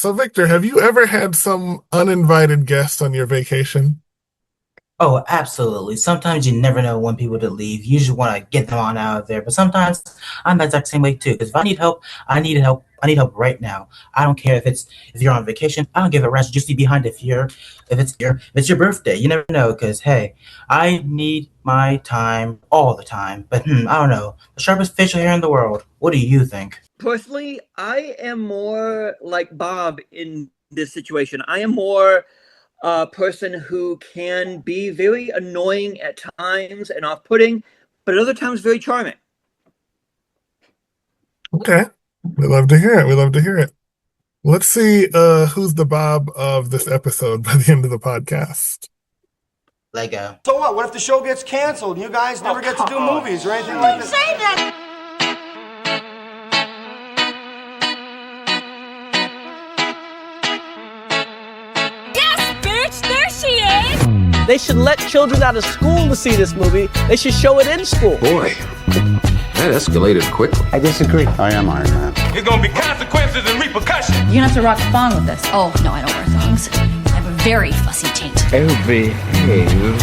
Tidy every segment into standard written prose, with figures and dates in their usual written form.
So, Victor, have you ever had some uninvited guest on your vacation? Oh, absolutely. Sometimes you never know when people to leave. You just want to get them on out of there. But sometimes I'm the exact same way too. Because if I need help, I need help. I need help right now. I don't care if you're on vacation. I don't give a rat's just be behind if it's your birthday. You never know. Because hey, I need my time all the time. But I don't know. The sharpest facial hair in the world. What do you think? Personally, I am more like Bob in this situation. I am more a person who can be very annoying at times and off-putting, but at other times very charming. Okay. We love to hear it. We love to hear it. Let's see who's the Bob of this episode by the end of the podcast. Lego. So what? What if the show gets canceled and you guys never get to do movies or anything like that? They should let children out of school to see this movie. They should show it in school. Boy, that escalated quickly. I disagree. I am Iron Man. There's gonna be consequences and repercussions. You're gonna have to rock a thong with this. Oh, no, I don't wear thongs. I have a very fussy taint. Oh, behave.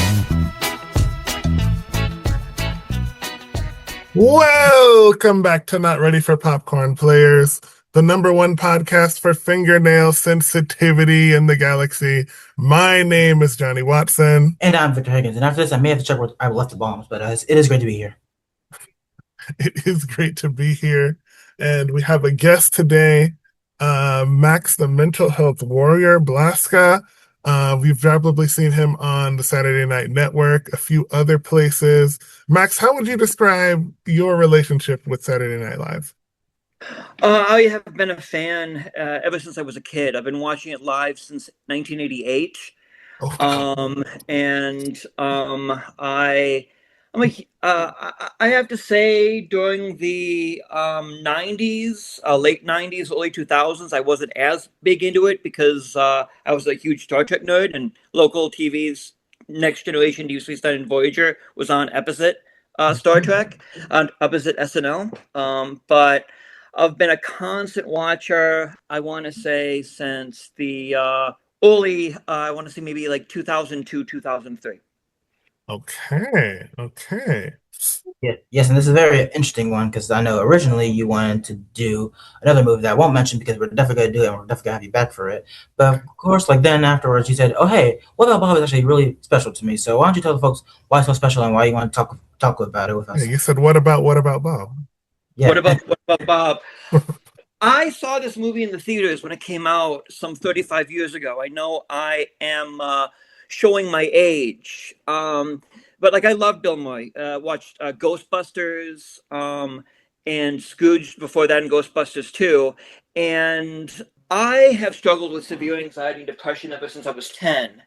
Welcome back to Not Ready for Popcorn Players, the number one podcast for fingernail sensitivity in the galaxy. My name is Johnny Watson. And I'm Victor Higgins. And after this, I may have to check where I left the bombs. But it is great to be here. It is great to be here. And we have a guest today, Max the Mental Health Warrior Blaska. We've probably seen him on the Saturday Night Network, a few other places. Max, how would you describe your relationship with Saturday Night Live? I have been a fan ever since I was a kid. I've been watching it live since 1988. Oh. I have to say during the 90s, late 90s, early 2000s, I wasn't as big into it because I was a huge Star Trek nerd and local TV's Next Generation Deep Space Nine and Voyager was on opposite Star Trek, opposite SNL. But I've been a constant watcher, I want to say, since the early, I want to say maybe like 2002, 2003. Okay. Yeah, yes, and this is a very interesting one because I know originally you wanted to do another movie that I won't mention because we're definitely going to do it and we're definitely going to have you back for it. But of course, like then afterwards, you said, "Oh, hey, What About Bob is actually really special to me." So why don't you tell the folks why it's so special and why you want to talk about it with us? Yeah, you said, what about Bob? Yeah. What about Bob? I saw this movie in the theaters when it came out some 35 years ago. I know I am showing my age. But like I love Bill Murray. Watched Ghostbusters and Scrooge before that and Ghostbusters 2. And I have struggled with severe anxiety and depression ever since I was 10.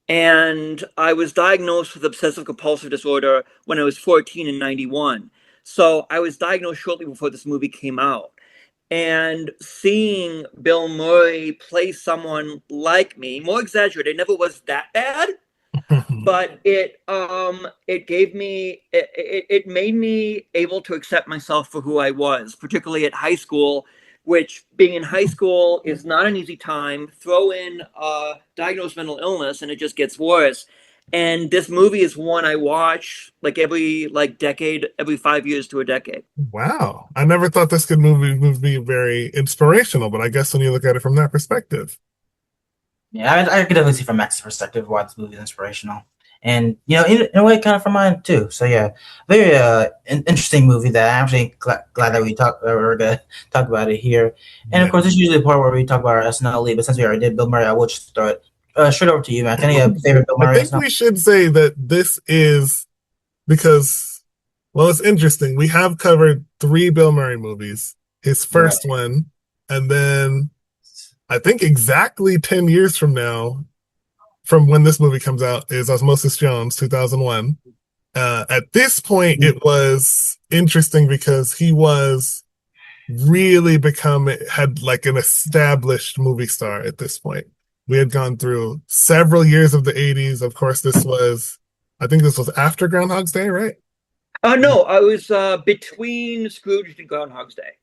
And I was diagnosed with obsessive compulsive disorder when I was 14 in 91. So I was diagnosed shortly before this movie came out. And seeing Bill Murray play someone like me, more exaggerated, it never was that bad, but it made me able to accept myself for who I was, particularly at high school, which being in high school is not an easy time. Throw in diagnosed mental illness and it just gets worse. And this movie is one I watch like every decade, every 5 years to a decade. Wow. I never thought this would be very inspirational, but I guess when you look at it from that perspective. Yeah, I could definitely see from Max's perspective why this movie is inspirational. And, in a way, kind of from mine, too. So, yeah, very interesting movie that I'm actually glad that we're going to talk about it here. And, of course, this is usually the part where we talk about our SNL lead, but since we already did Bill Murray, I will just throw it straight over to you, Max. Any favorite Bill Murray? I think we should say that this is because, well, it's interesting. We have covered 3 Bill Murray movies. His first one, and then I think exactly 10 years from now, from when this movie comes out, is Osmosis Jones, 2001. At this point, it was interesting because he was really had like an established movie star at this point. We had gone through several years of the 80s. Of course, I think this was after Groundhog's Day, right? No, I was between Scrooge and Groundhog's Day.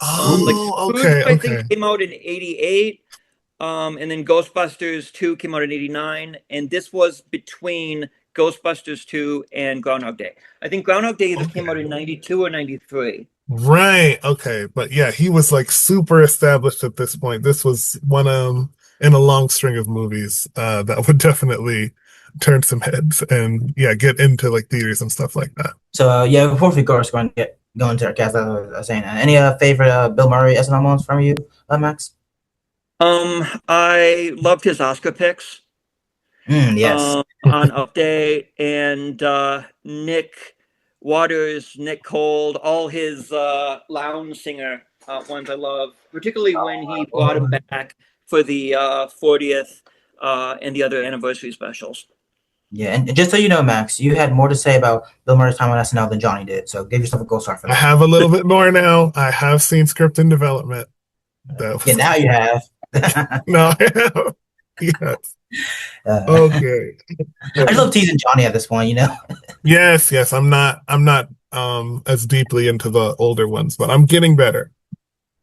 Oh, Scrooge, okay. I think came out in 88. and then Ghostbusters 2 came out in 89, and this was between Ghostbusters 2 and Groundhog Day. I think Groundhog Day either came out in 92 or 93. Right. Okay. But yeah, he was like super established at this point. This was one in a long string of movies that would definitely turn some heads and yeah, get into like theaters and stuff like that. So yeah, before we go into our cast, I was saying, any favorite Bill Murray SNL moments from you, Max? I loved his Oscar picks. Yes. On Update, and Nick Waters, Nick Cold, all his lounge singer ones I love, particularly when he brought him back for the 40th and the other anniversary specials. Yeah, and just so you know, Max, you had more to say about Bill Murray's time on SNL than Johnny did, so give yourself a gold star for that. I have a little bit more now. I have seen Script in Development. Yeah, now you have. No, I have. Yes. Okay. I just love teasing Johnny at this point, you know. Yes. I'm not as deeply into the older ones, but I'm getting better.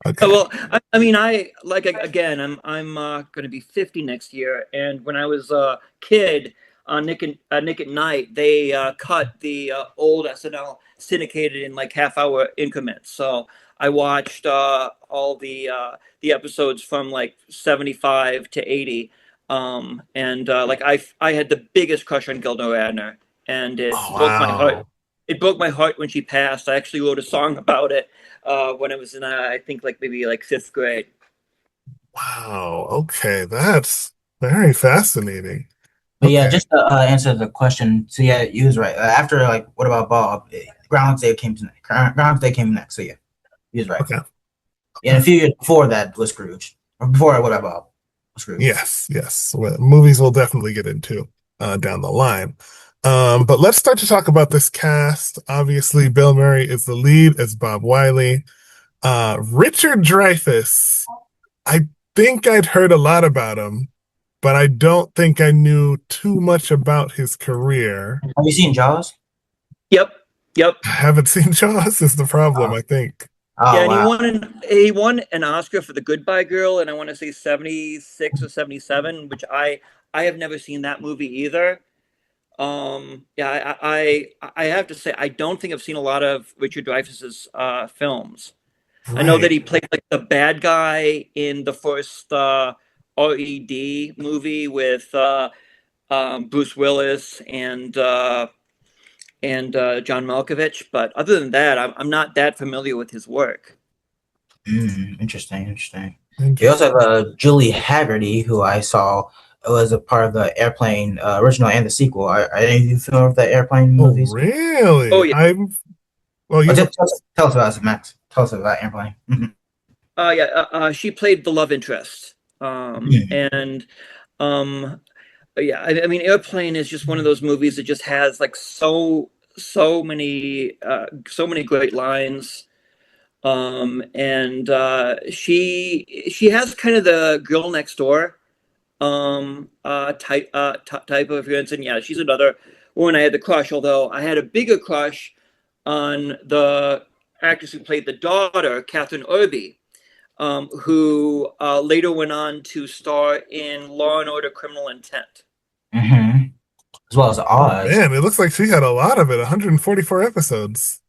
Okay. Well, I mean, I like again. I'm going to be 50 next year, and when I was a kid on Nick at Night, they cut the old SNL syndicated in like half-hour increments. So I watched all the episodes from like 75 to 80, and like I had the biggest crush on Gilda Radner, and it broke my heart. It broke my heart when she passed. I actually wrote a song about it when I was in, I think, like maybe like 5th grade. Wow. Okay, that's very fascinating. But yeah, just to answer the question. So yeah, you was right. After like, what about Bob? Groundhog Day came next. So yeah, he was right. Okay. Yeah, and a few years before that was Scrooge. Or before What About Bob? Scrooge. Yes. Well, movies we'll definitely get into down the line. But let's start to talk about this cast. Obviously, Bill Murray is the lead as Bob Wiley. Richard Dreyfuss, I think I'd heard a lot about him, but I don't think I knew too much about his career. Have you seen Jaws? Yep. I haven't seen Jaws is the problem, I think. Oh, yeah, and wow. he won an Oscar for The Goodbye Girl, and I want to say 76 or 77, which I have never seen that movie either. Yeah, I have to say I don't think I've seen a lot of Richard Dreyfuss's films. Right. I know that he played like the bad guy in the first R.E.D. movie with Bruce Willis and John Malkovich, but other than that, I'm not that familiar with his work. Interesting. You also have Julie Haggerty, who I saw was a part of the Airplane original and the sequel. Are you familiar with the Airplane movies? Really? Oh, yeah. Tell us about it, Max. Tell us about Airplane. She played the love interest. And yeah, I mean, Airplane is just one of those movies that just has like so many great lines. And she has kind of the girl next door type of appearance, and yeah, she's another woman I had the crush. Although I had a bigger crush on the actress who played the daughter, Catherine Irby, who later went on to star in Law and Order: Criminal Intent. Mm-hmm. As well as Oz. Oh, man, it looks like she had a lot of it. 144 episodes.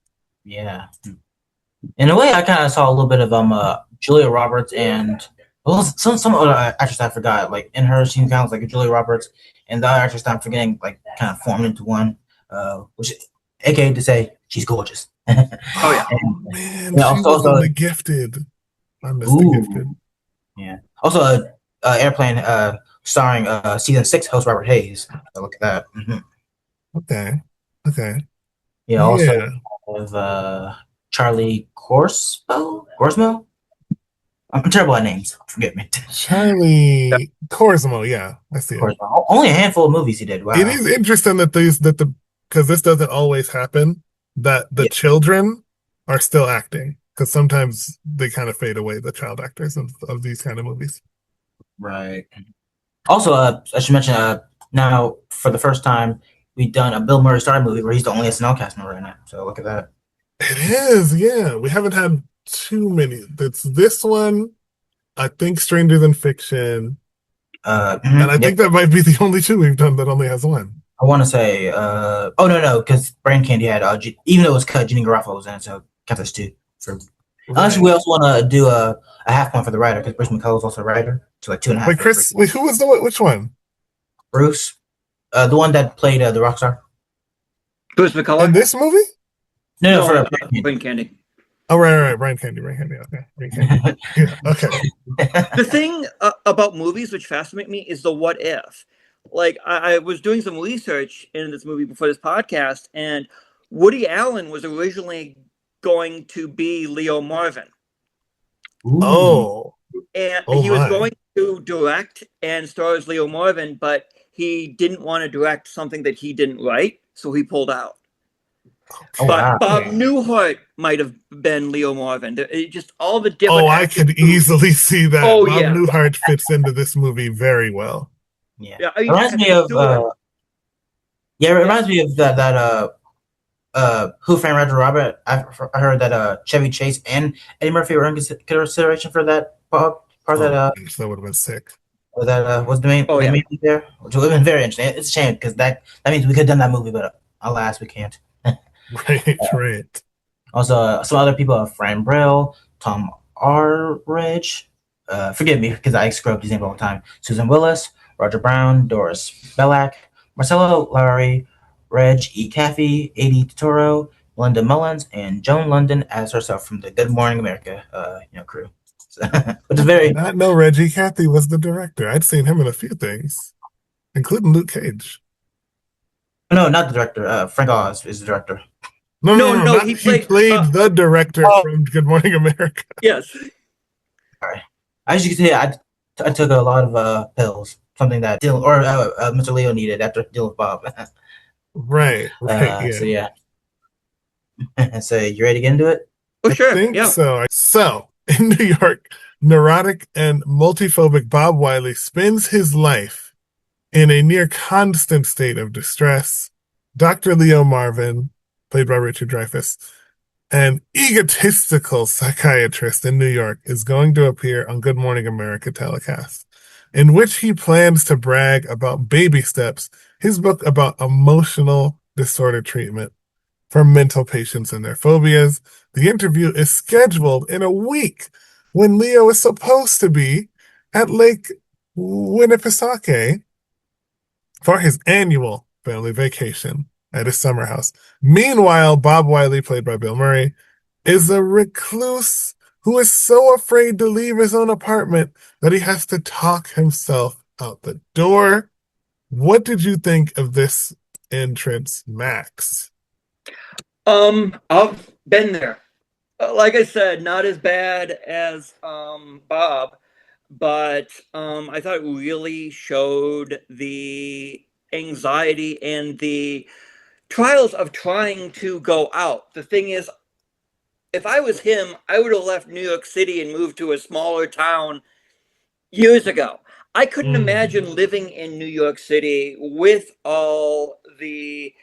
Yeah. In a way, I kind of saw a little bit of Julia Roberts and some other actress I forgot. Like in her, she kind of like a Julia Roberts, and the other actress I'm forgetting, like kind of formed into one, which, aka to say, she's gorgeous. Oh yeah, man, she was in The Gifted. I missed The Gifted. Yeah. Also, Airplane, starring season 6 host Robert Hayes. So look at that. Mm-hmm. Okay. Yeah. Also, have Charlie Corsmo. I'm terrible at names. Forget me. Charlie Corsmo. Yeah, I see it. Only a handful of movies he did. Wow. It is interesting that because this doesn't always happen, that the children are still acting, because sometimes they kind of fade away, the child actors of these kind of movies. Right. Also, I should mention, now for the first time, we've done a Bill Murray starred movie where he's the only SNL cast member in it. So look at that. It is, yeah. We haven't had too many. It's this one, I think Stranger Than Fiction, And I Yep. think that might be the only two we've done that only has one. I want to say, oh no, because Brain Candy had, even though it was cut, Jenny Garofalo was in it, so count as two. For, unless we also want to do a half point for the writer, because Bruce McCullough is also a writer, so like 2.5. Wait, Chris, who was which one? Bruce, the one that played the rock star. Bruce McCullough? In this movie? No, for Brain Candy. Oh, right. Brian Candy. Okay. Brain Candy. Yeah, okay. The thing about movies which fascinate me is the what if. Like, I was doing some research in this movie before this podcast, and Woody Allen was originally going to be Leo Marvin. Oh. And he was going to direct and star as Leo Marvin, but he didn't want to direct something that he didn't write, so he pulled out. But Bob Newhart might have been Leo Marvin. Just all the different. Oh, I could easily see that. Oh, Bob yeah. Newhart fits into this movie very well. Yeah, yeah. It reminds me of. It reminds me of that. Who Framed Roger Rabbit? I heard that Chevy Chase and Eddie Murphy were in consideration for that part. That would have been sick. That was the main. Oh, yeah. Main there, which would have been very interesting. It's a shame because that means we could have done that movie, but alas, we can't. Right. Also, some other people are Fran Brill, Tom Arridge. Forgive me because I screw up these names all the time. Susan Willis, Roger Brown, Doris Bellack, Marcelo Lowry, Reg E. Caffey, A.D. Totoro, Linda Mullins, and Joan London as herself from the Good Morning America crew. Which is very. Not know Reggie Cathy was the director. I'd seen him in a few things, including Luke Cage. No, not the director. Frank Oz is the director. No. He played the director from Good Morning America. Yes. All right. As you can see, I took a lot of pills. Something that Mr. Leo needed after dealing with Bob. Right. Yeah. So yeah. So you ready to get into it? Oh sure. I think so. So in New York, neurotic and multiphobic Bob Wiley spends his life in a near constant state of distress. Dr. Leo Marvin, played by Richard Dreyfuss, an egotistical psychiatrist in New York, is going to appear on Good Morning America telecast, in which he plans to brag about Baby Steps, his book about emotional disorder treatment for mental patients and their phobias. The interview is scheduled in a week when Leo is supposed to be at Lake Winnipesaukee for his annual family vacation at his summer house. Meanwhile, Bob Wiley, played by Bill Murray, is a recluse who is so afraid to leave his own apartment that he has to talk himself out the door. What did you think of this entrance, Max? I've been there. Like I said, not as bad as Bob, but I thought it really showed the anxiety and the trials of trying to go out. The thing is, if I was him, I would have left New York City and moved to a smaller town years ago. I couldn't imagine living in New York City with all the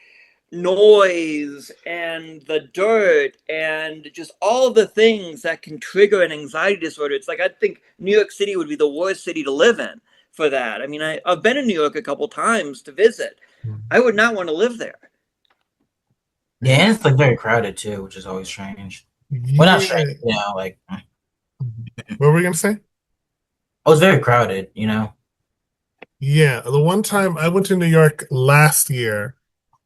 noise and the dirt and just all the things that can trigger an anxiety disorder. It's like, I think New York City would be the worst city to live in for that. I mean, I've been in New York a couple times to visit. I would not want to live there. Yeah, and it's like very crowded too, which is always strange. Well, not strange, like. What were we gonna say? It was very crowded, Yeah, the one time I went to New York last year,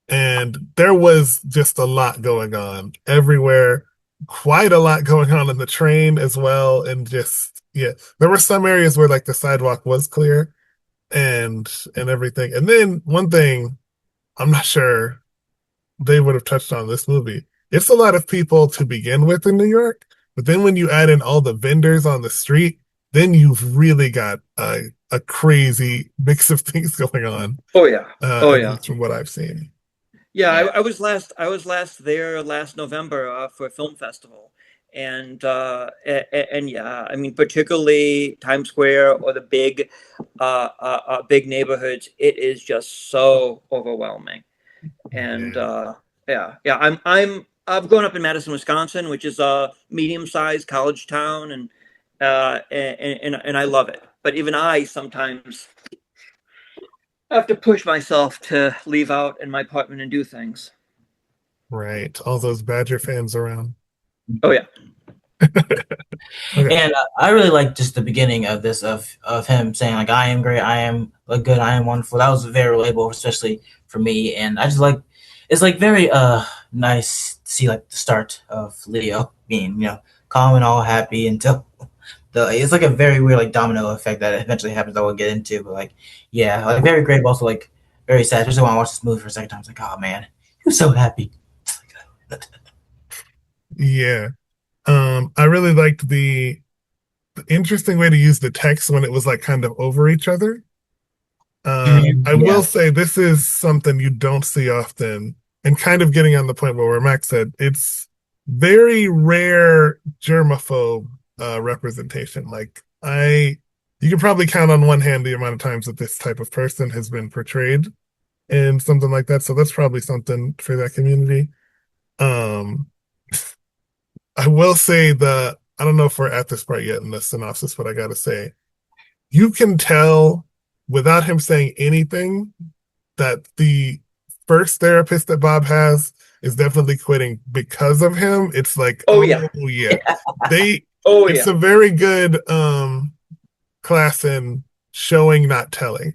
and there was just a lot going on everywhere. Quite a lot going on in the train as well, and there were some areas where like the sidewalk was clear, and everything. And then one thing, I'm not sure they would have touched on this movie. It's a lot of people to begin with in New York, but then when you add in all the vendors on the street, then you've really got a crazy mix of things going on. Oh yeah. From what I've seen. Yeah, I was last there last November for a film festival, and yeah, I mean, particularly Times Square or the big neighborhoods, it is just so overwhelming. And I've grown up in Madison, Wisconsin, which is a medium-sized college town, and I love it. but even I sometimes have to push myself to leave out in my apartment and do things. Right. All those Badger fans around. Oh yeah. Okay. And I really like just the beginning of this of him saying like I am great, I am good, I am wonderful. That was very relatable, especially for me. And I just like it's like very nice to see like the start of Leo being calm and all happy until it's like a very weird like domino effect that eventually happens that we'll get into. But like yeah, like very great, but also like very sad. Especially when I watch this movie for a second time, it's like oh man, he was so happy. Yeah. I really liked the interesting way to use the text when it was like kind of over each other. I will say this is something you don't see often, and kind of getting on the point where Max said it's very rare germaphobe representation. Like you can probably count on one hand the amount of times that this type of person has been portrayed in something like that. So that's probably something for that community. Um, I will say I don't know if we're at this part yet in the synopsis, but I gotta say, you can tell without him saying anything that the first therapist that Bob has is definitely quitting because of him. It's like, oh yeah. It's a very good class in showing, not telling.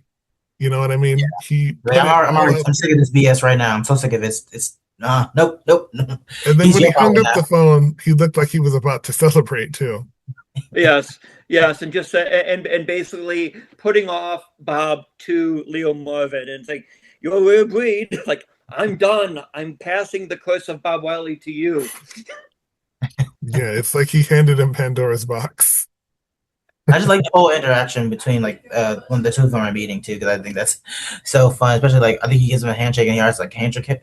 You know what I mean? Yeah. I'm sick of this BS right now. I'm so sick of it. It's nope. And then when he hung up the phone, he looked like he was about to celebrate too. Yes, and just and basically putting off Bob to Leo Marvin, and it's like you're agreed. Like I'm done. I'm passing the curse of Bob Wiley to you. Yeah, it's like he handed him Pandora's box. I just like the whole interaction between like when the two of them are meeting too, because I think that's so fun. Especially like I think he gives him a handshake and he has like handkerchief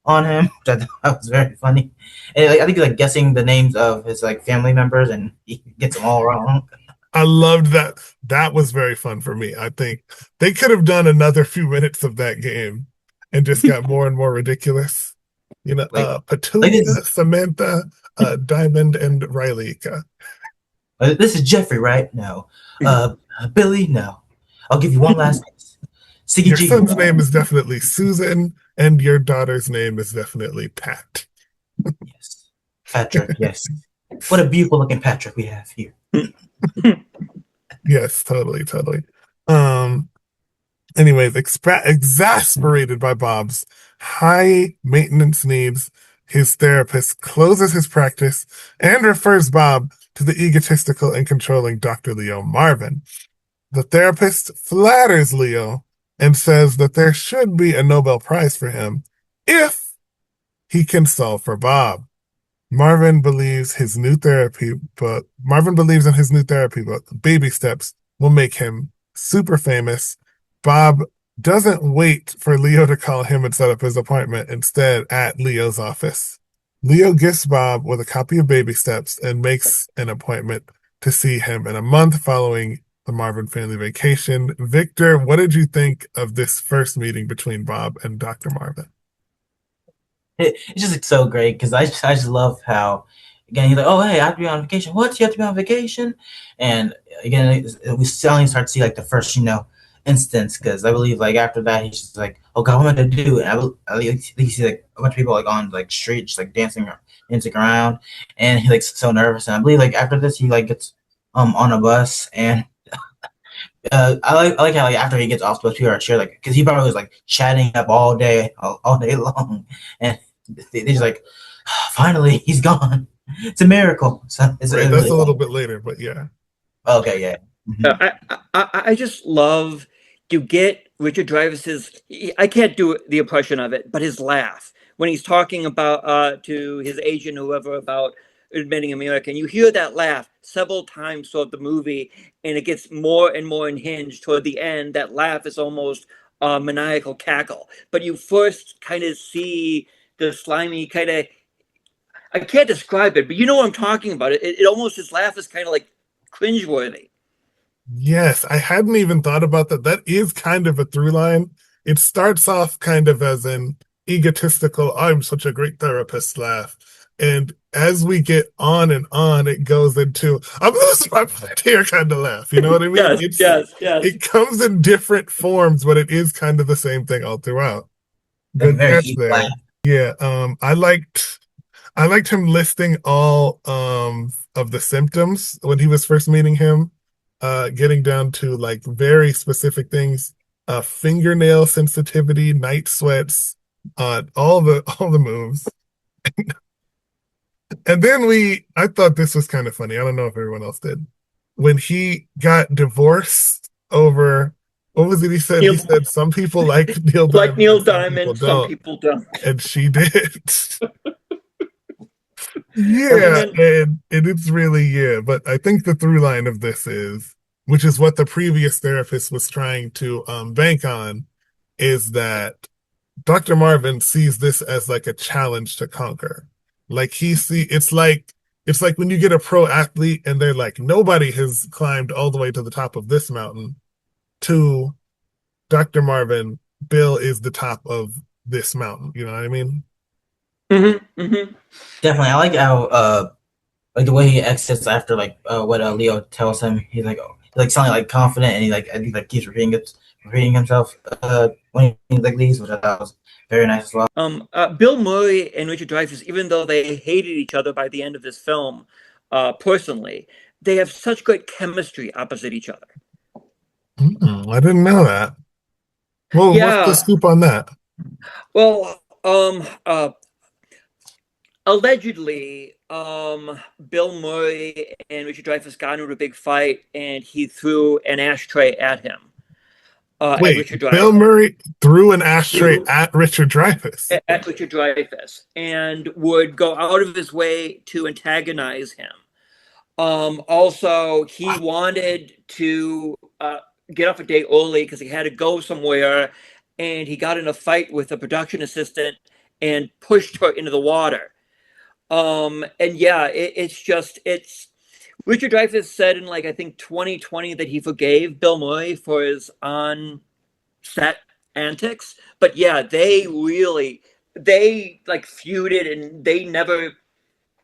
on him, which I thought was very funny. And like, I think he's like guessing the names of his like family members, and he gets them all wrong. I loved that. That was very fun for me. I think they could have done another few minutes of that game and just got more and more ridiculous. Petunia, Samantha, Diamond, and Riley. This is Jeffrey, right? No. Billy, no. I'll give you one last name. Your son's name is definitely Susan, and your daughter's name is definitely Pat. Yes. Patrick, yes. What a beautiful looking Patrick we have here. Yes, totally. Anyways, exasperated by Bob's high maintenance needs, his therapist closes his practice and refers Bob to the egotistical and controlling Dr. Leo Marvin. The therapist flatters Leo and says that there should be a Nobel Prize for him if he can solve for Bob. Marvin believes in his new therapy book, Baby Steps, will make him super famous. Bob doesn't wait for Leo to call him and set up his appointment, instead at Leo's office. Leo gifts Bob with a copy of Baby Steps and makes an appointment to see him in a month following the Marvin family vacation. Victor, what did you think of this first meeting between Bob and Dr. Marvin? It's just like, so great because I just love how again he's like, oh hey, I have to be on vacation. What? You have to be on vacation? And again, we suddenly start to see like the first instance, because I believe like after that he's just like, oh god, what am I gonna do? And I think you see like a bunch of people like on like street just like dancing around, and he's like so nervous. And I believe like after this he like gets on a bus, and I like how like after he gets off the bus people are cheering like because he probably was like chatting up all day long, and they just like finally he's gone. It's a miracle. So that's a little bit later, but yeah. Okay, yeah. Mm-hmm. I just love to get Richard Dreyfuss's. I can't do the impression of it, but his laugh when he's talking about to his agent, whoever, about admitting America, and you hear that laugh several times throughout the movie, and it gets more and more unhinged toward the end. That laugh is almost a maniacal cackle, but you first kind of see the slimy kind of. I can't describe it, but you know what I'm talking about. It almost, his laugh is kind of like cringeworthy. Yes, I hadn't even thought about that. That is kind of a through line. It starts off kind of as an egotistical, I'm such a great therapist laugh. And as we get on and on, it goes into I'm losing my mind here kind of laugh. You know what I mean? Yes. It comes in different forms, but it is kind of the same thing all throughout. Like Good very catch evil there. laugh. Yeah. I liked him listing all of the symptoms when he was first meeting him, getting down to like very specific things, fingernail sensitivity, night sweats, all the moves. And then I thought this was kind of funny. I don't know if everyone else did. When he got divorced over, what was it he said? He said some people like Neil Like Diamond Neil and some people Diamond, some don't. people don't. And she did. And Yeah, then and it's really, yeah. But I think the through line of this is, which is what the previous therapist was trying to bank on, is that Dr. Marvin sees this as like a challenge to conquer. Like it's like when you get a pro athlete and they're like, nobody has climbed all the way to the top of this mountain. To Dr. Marvin, Bill is the top of this mountain. You know what I mean? Definitely, I like how like the way he exits after like what Leo tells him. He's like sounding like confident, and I think like keeps repeating himself when he like leaves, which I thought was very nice as well. Bill Murray and Richard Dreyfuss, even though they hated each other by the end of this film, personally, they have such great chemistry opposite each other. I didn't know that. Well, what's the Yeah. scoop on that? Well, allegedly, Bill Murray and Richard Dreyfuss got into a big fight, and he threw an ashtray at him. At Wait, Richard Bill Dreyfuss. Murray threw an ashtray at Richard Dreyfuss. At Richard Dreyfuss, and would go out of his way to antagonize him. Also, he wanted to get off a day early because he had to go somewhere, and he got in a fight with a production assistant and pushed her into the water. And yeah, it's Richard Dreyfuss said in like I think 2020 that he forgave Bill Murray for his on set antics, but yeah, they like feuded, and they never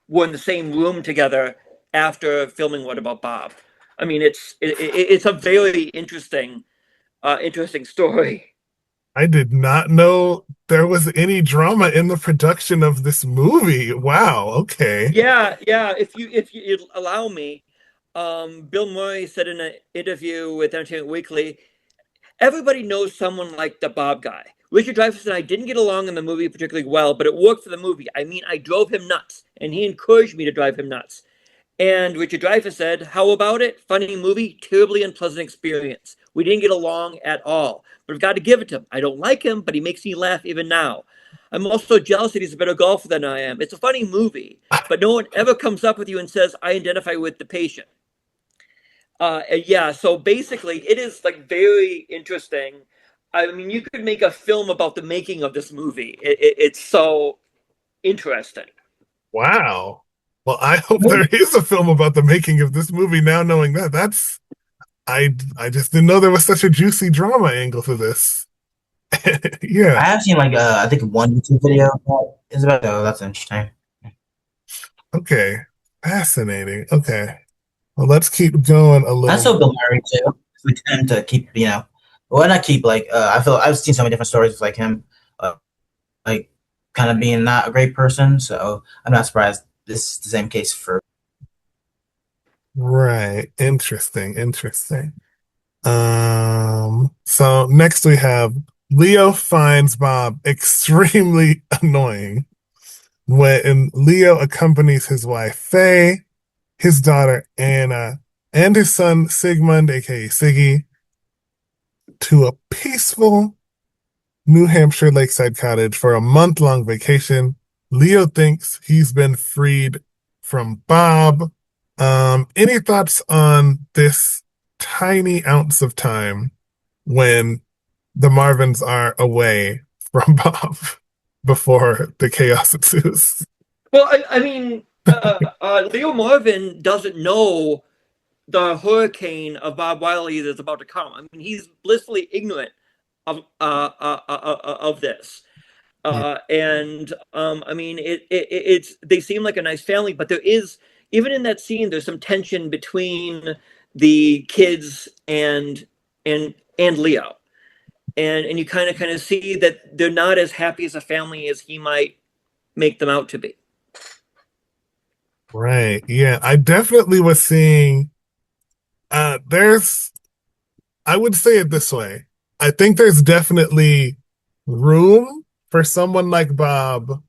were in the same room together after filming What About Bob. I mean, it's a very interesting story. I did not know there was any drama in the production of this movie. Wow, okay. Yeah. If you allow me, Bill Murray said in an interview with Entertainment Weekly, everybody knows someone like the Bob guy. Richard Dreyfuss and I didn't get along in the movie particularly well, but it worked for the movie. I mean, I drove him nuts, and he encouraged me to drive him nuts. And Richard Dreyfuss said, "How about it? Funny movie, terribly unpleasant experience. We didn't get along at all, but I've got to give it to him. I don't like him, but he makes me laugh even now. I'm also jealous that he's a better golfer than I am. It's a funny movie, but no one ever comes up with you and says, I identify with the patient." Yeah, so basically, it is like very interesting. I mean, you could make a film about the making of this movie. It's so interesting. Wow. Well, I hope there is a film about the making of this movie now knowing that. I just didn't know there was such a juicy drama angle to this. Yeah. I have seen like I think one YouTube video that is about. Oh, that's interesting. Okay. Fascinating. Okay. Well, let's keep going a little. I saw Bill Murray too. We tend to keep, well, not keep like I feel I've seen so many different stories of like him, like kind of being not a great person. So I'm not surprised this is the same case for. Right. Interesting. So next we have Leo finds Bob extremely annoying when Leo accompanies his wife Faye, his daughter Anna, and his son Sigmund, aka Siggy, to a peaceful New Hampshire lakeside cottage for a month-long vacation. Leo thinks he's been freed from Bob. Any thoughts on this tiny ounce of time when the Marvins are away from Bob before the chaos ensues? Well, I mean, Leo Marvin doesn't know the hurricane of Bob Wiley that's about to come. I mean, he's blissfully ignorant of this. And I mean, it's they seem like a nice family, but there is, even in that scene, there's some tension between the kids and Leo, and you kind of see that they're not as happy as a family as he might make them out to be. Right. Yeah. I definitely was seeing there's I would say it this way. I think there's definitely room for someone like Bob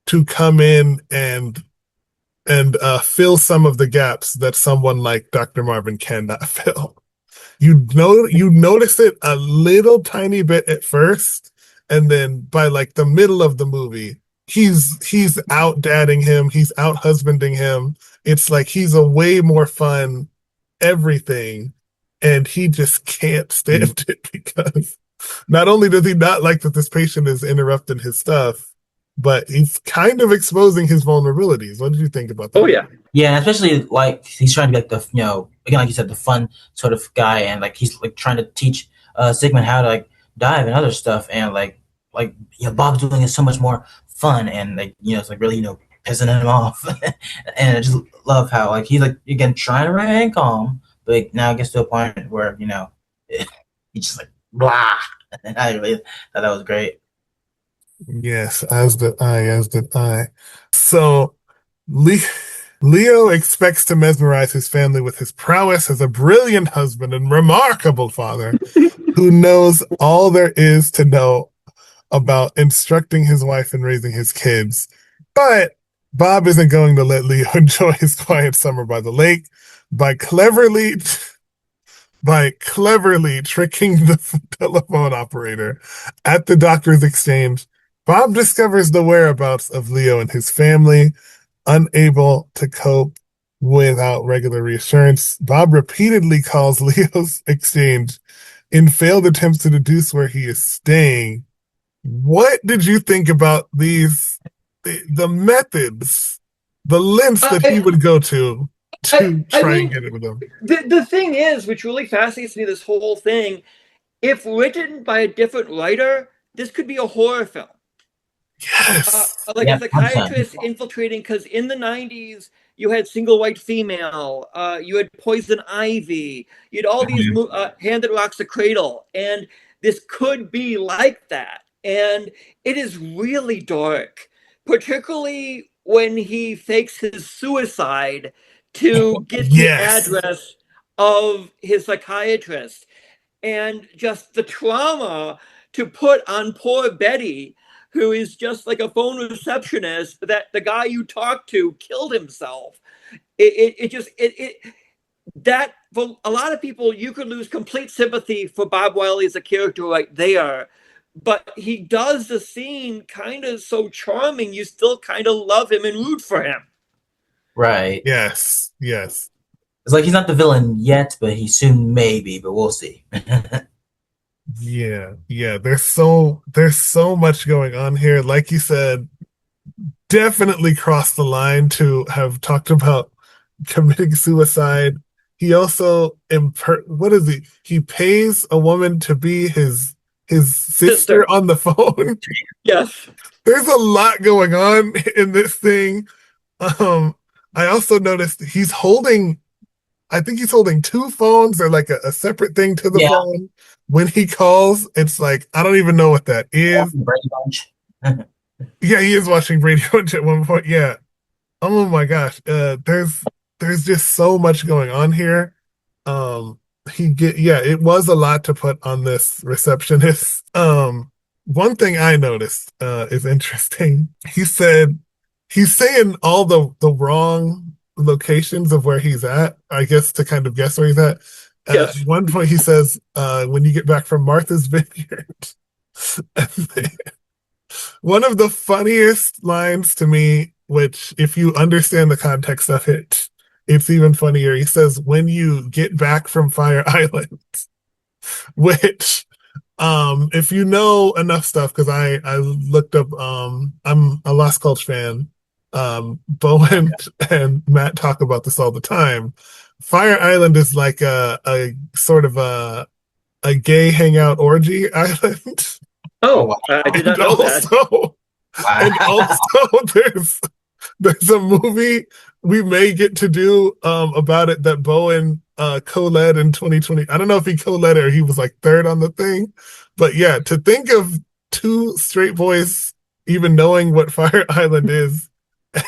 to come in and fill some of the gaps that someone like Dr. Marvin cannot fill. You notice it a little tiny bit at first, and then by like the middle of the movie, he's out dadding him, he's out husbanding him. It's like he's a way more fun everything, and he just can't stand it because not only does he not like that this patient is interrupting his stuff, but he's kind of exposing his vulnerabilities. What did you think about that? Oh yeah. Yeah, especially like he's trying to be like the again, like you said, the fun sort of guy, and like he's like trying to teach Sigmund how to like dive and other stuff, and Bob's doing it so much more fun, and like it's like really pissing him off. And I just love how like he's like again trying to remain calm, but like, now it gets to a point where he's just like blah. And I really thought that was great. Yes, as did I. So Leo expects to mesmerize his family with his prowess as a brilliant husband and remarkable father who knows all there is to know about instructing his wife and raising his kids. But Bob isn't going to let Leo enjoy his quiet summer by the lake by cleverly tricking the telephone operator at the doctor's exchange. Bob discovers the whereabouts of Leo and his family. Unable to cope without regular reassurance, Bob repeatedly calls Leo's exchange in failed attempts to deduce where he is staying. What did you think about the methods, the lengths that he would go to try and get it with them? The thing is, which really fascinates me, this whole thing, if written by a different writer, this could be a horror film. Yes. Like a psychiatrist infiltrating, because in the 90s, you had Single White Female, you had Poison Ivy, you had all these Hand That Rocks the Cradle, and this could be like that. And it is really dark, particularly when he fakes his suicide to get the address of his psychiatrist. And just the trauma to put on poor Betty, who is just like a phone receptionist, that the guy you talked to killed himself. That for a lot of people, you could lose complete sympathy for Bob Wiley as a character right there. But he does the scene kind of so charming, you still kind of love him and root for him. Right. Yes. It's like he's not the villain yet, but he soon may be, but we'll see. Yeah. There's so much going on here. Like you said, definitely crossed the line to have talked about committing suicide. He also what is he? He pays a woman to be his sister on the phone. Yes. There's a lot going on in this thing. I also noticed I think he's holding two phones. They're like a separate thing to the phone. When he calls, it's like, I don't even know what that is. Yeah, he is watching Brady Bunch at one point. Yeah. Oh my gosh. There's just so much going on here. It was a lot to put on this receptionist. One thing I noticed is interesting. He said he's saying all the wrong locations of where he's at, I guess, to kind of guess where he's at. Yes. At one point he says, when you get back from Martha's Vineyard. One of the funniest lines to me, which if you understand the context of it, it's even funnier. He says, when you get back from Fire Island, which, if you know enough stuff, because I looked up, I'm a Lost Culture fan. Bowen and Matt talk about this all the time. Fire Island is like a sort of a gay hangout orgy island. Oh, I did not know that. And Wow. also, there's a movie we may get to do about it that Bowen co-led in 2020. I don't know if he co-led it or he was like third on the thing, but yeah, to think of two straight boys even knowing what Fire Island is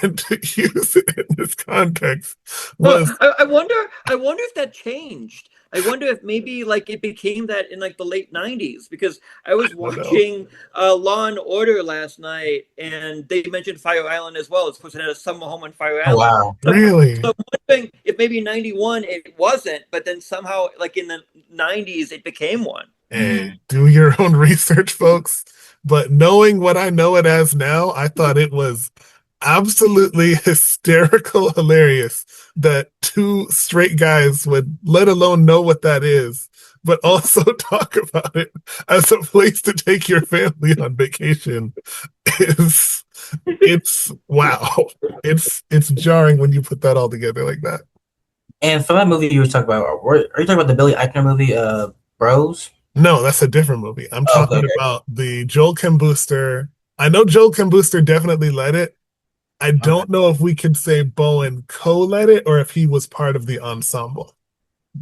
and to use it in this context was I wonder. I wonder if that changed. I wonder if maybe like it became that in like the late '90s because I was I don't know. watching Law and Order last night and they mentioned Fire Island as well. It's supposed to have a summer home on Fire Oh, Island. wow. Really? So I'm wondering if maybe '91 it wasn't, but then somehow like in the '90s it became one. Hey, do your own research, folks. But knowing what I know it as now, I thought it was absolutely hysterical hilarious that two straight guys would let alone know what that is, but also talk about it as a place to take your family on vacation is it's wow. It's jarring when you put that all together like that. And for that movie you were talking about, are you talking about the Billy Eichner movie, Bros? No, that's a different movie. I'm Oh, okay, talking okay. about the Joel Kim Booster. I know Joel Kim Booster definitely led it. I Okay. don't know if we could say Bowen co-led it or if he was part of the ensemble.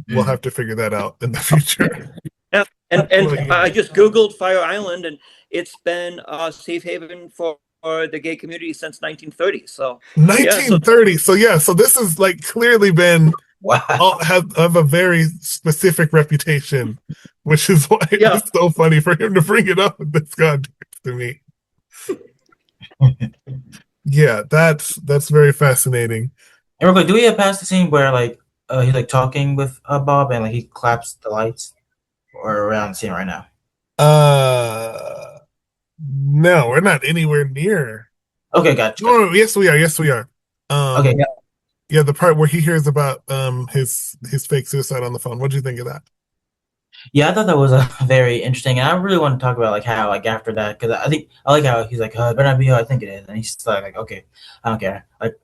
We'll have to figure that out in the future. Yeah, and Well, yeah. I just Googled Fire Island, and it's been a safe haven for the gay community since 1930. So yeah, so 1930. So yeah, so this has like clearly been Wow. have a very specific reputation, which is why yeah, it's so funny for him to bring it up in this context to me. Yeah, that's very fascinating. And real quick, do we have past the scene where like he's like talking with Bob and like he claps the lights, or around the scene right now? No, we're not anywhere near. Okay, gotcha. Oh, yes, we are. Yes, we are. Okay, yeah. Yeah, the part where he hears about his fake suicide on the phone. What do you think of that? Yeah, I thought that was a very interesting, and I really want to talk about like how like after that, because I think I like how he's like, it better not be who I think it is, and he's like, okay, I don't care. Like,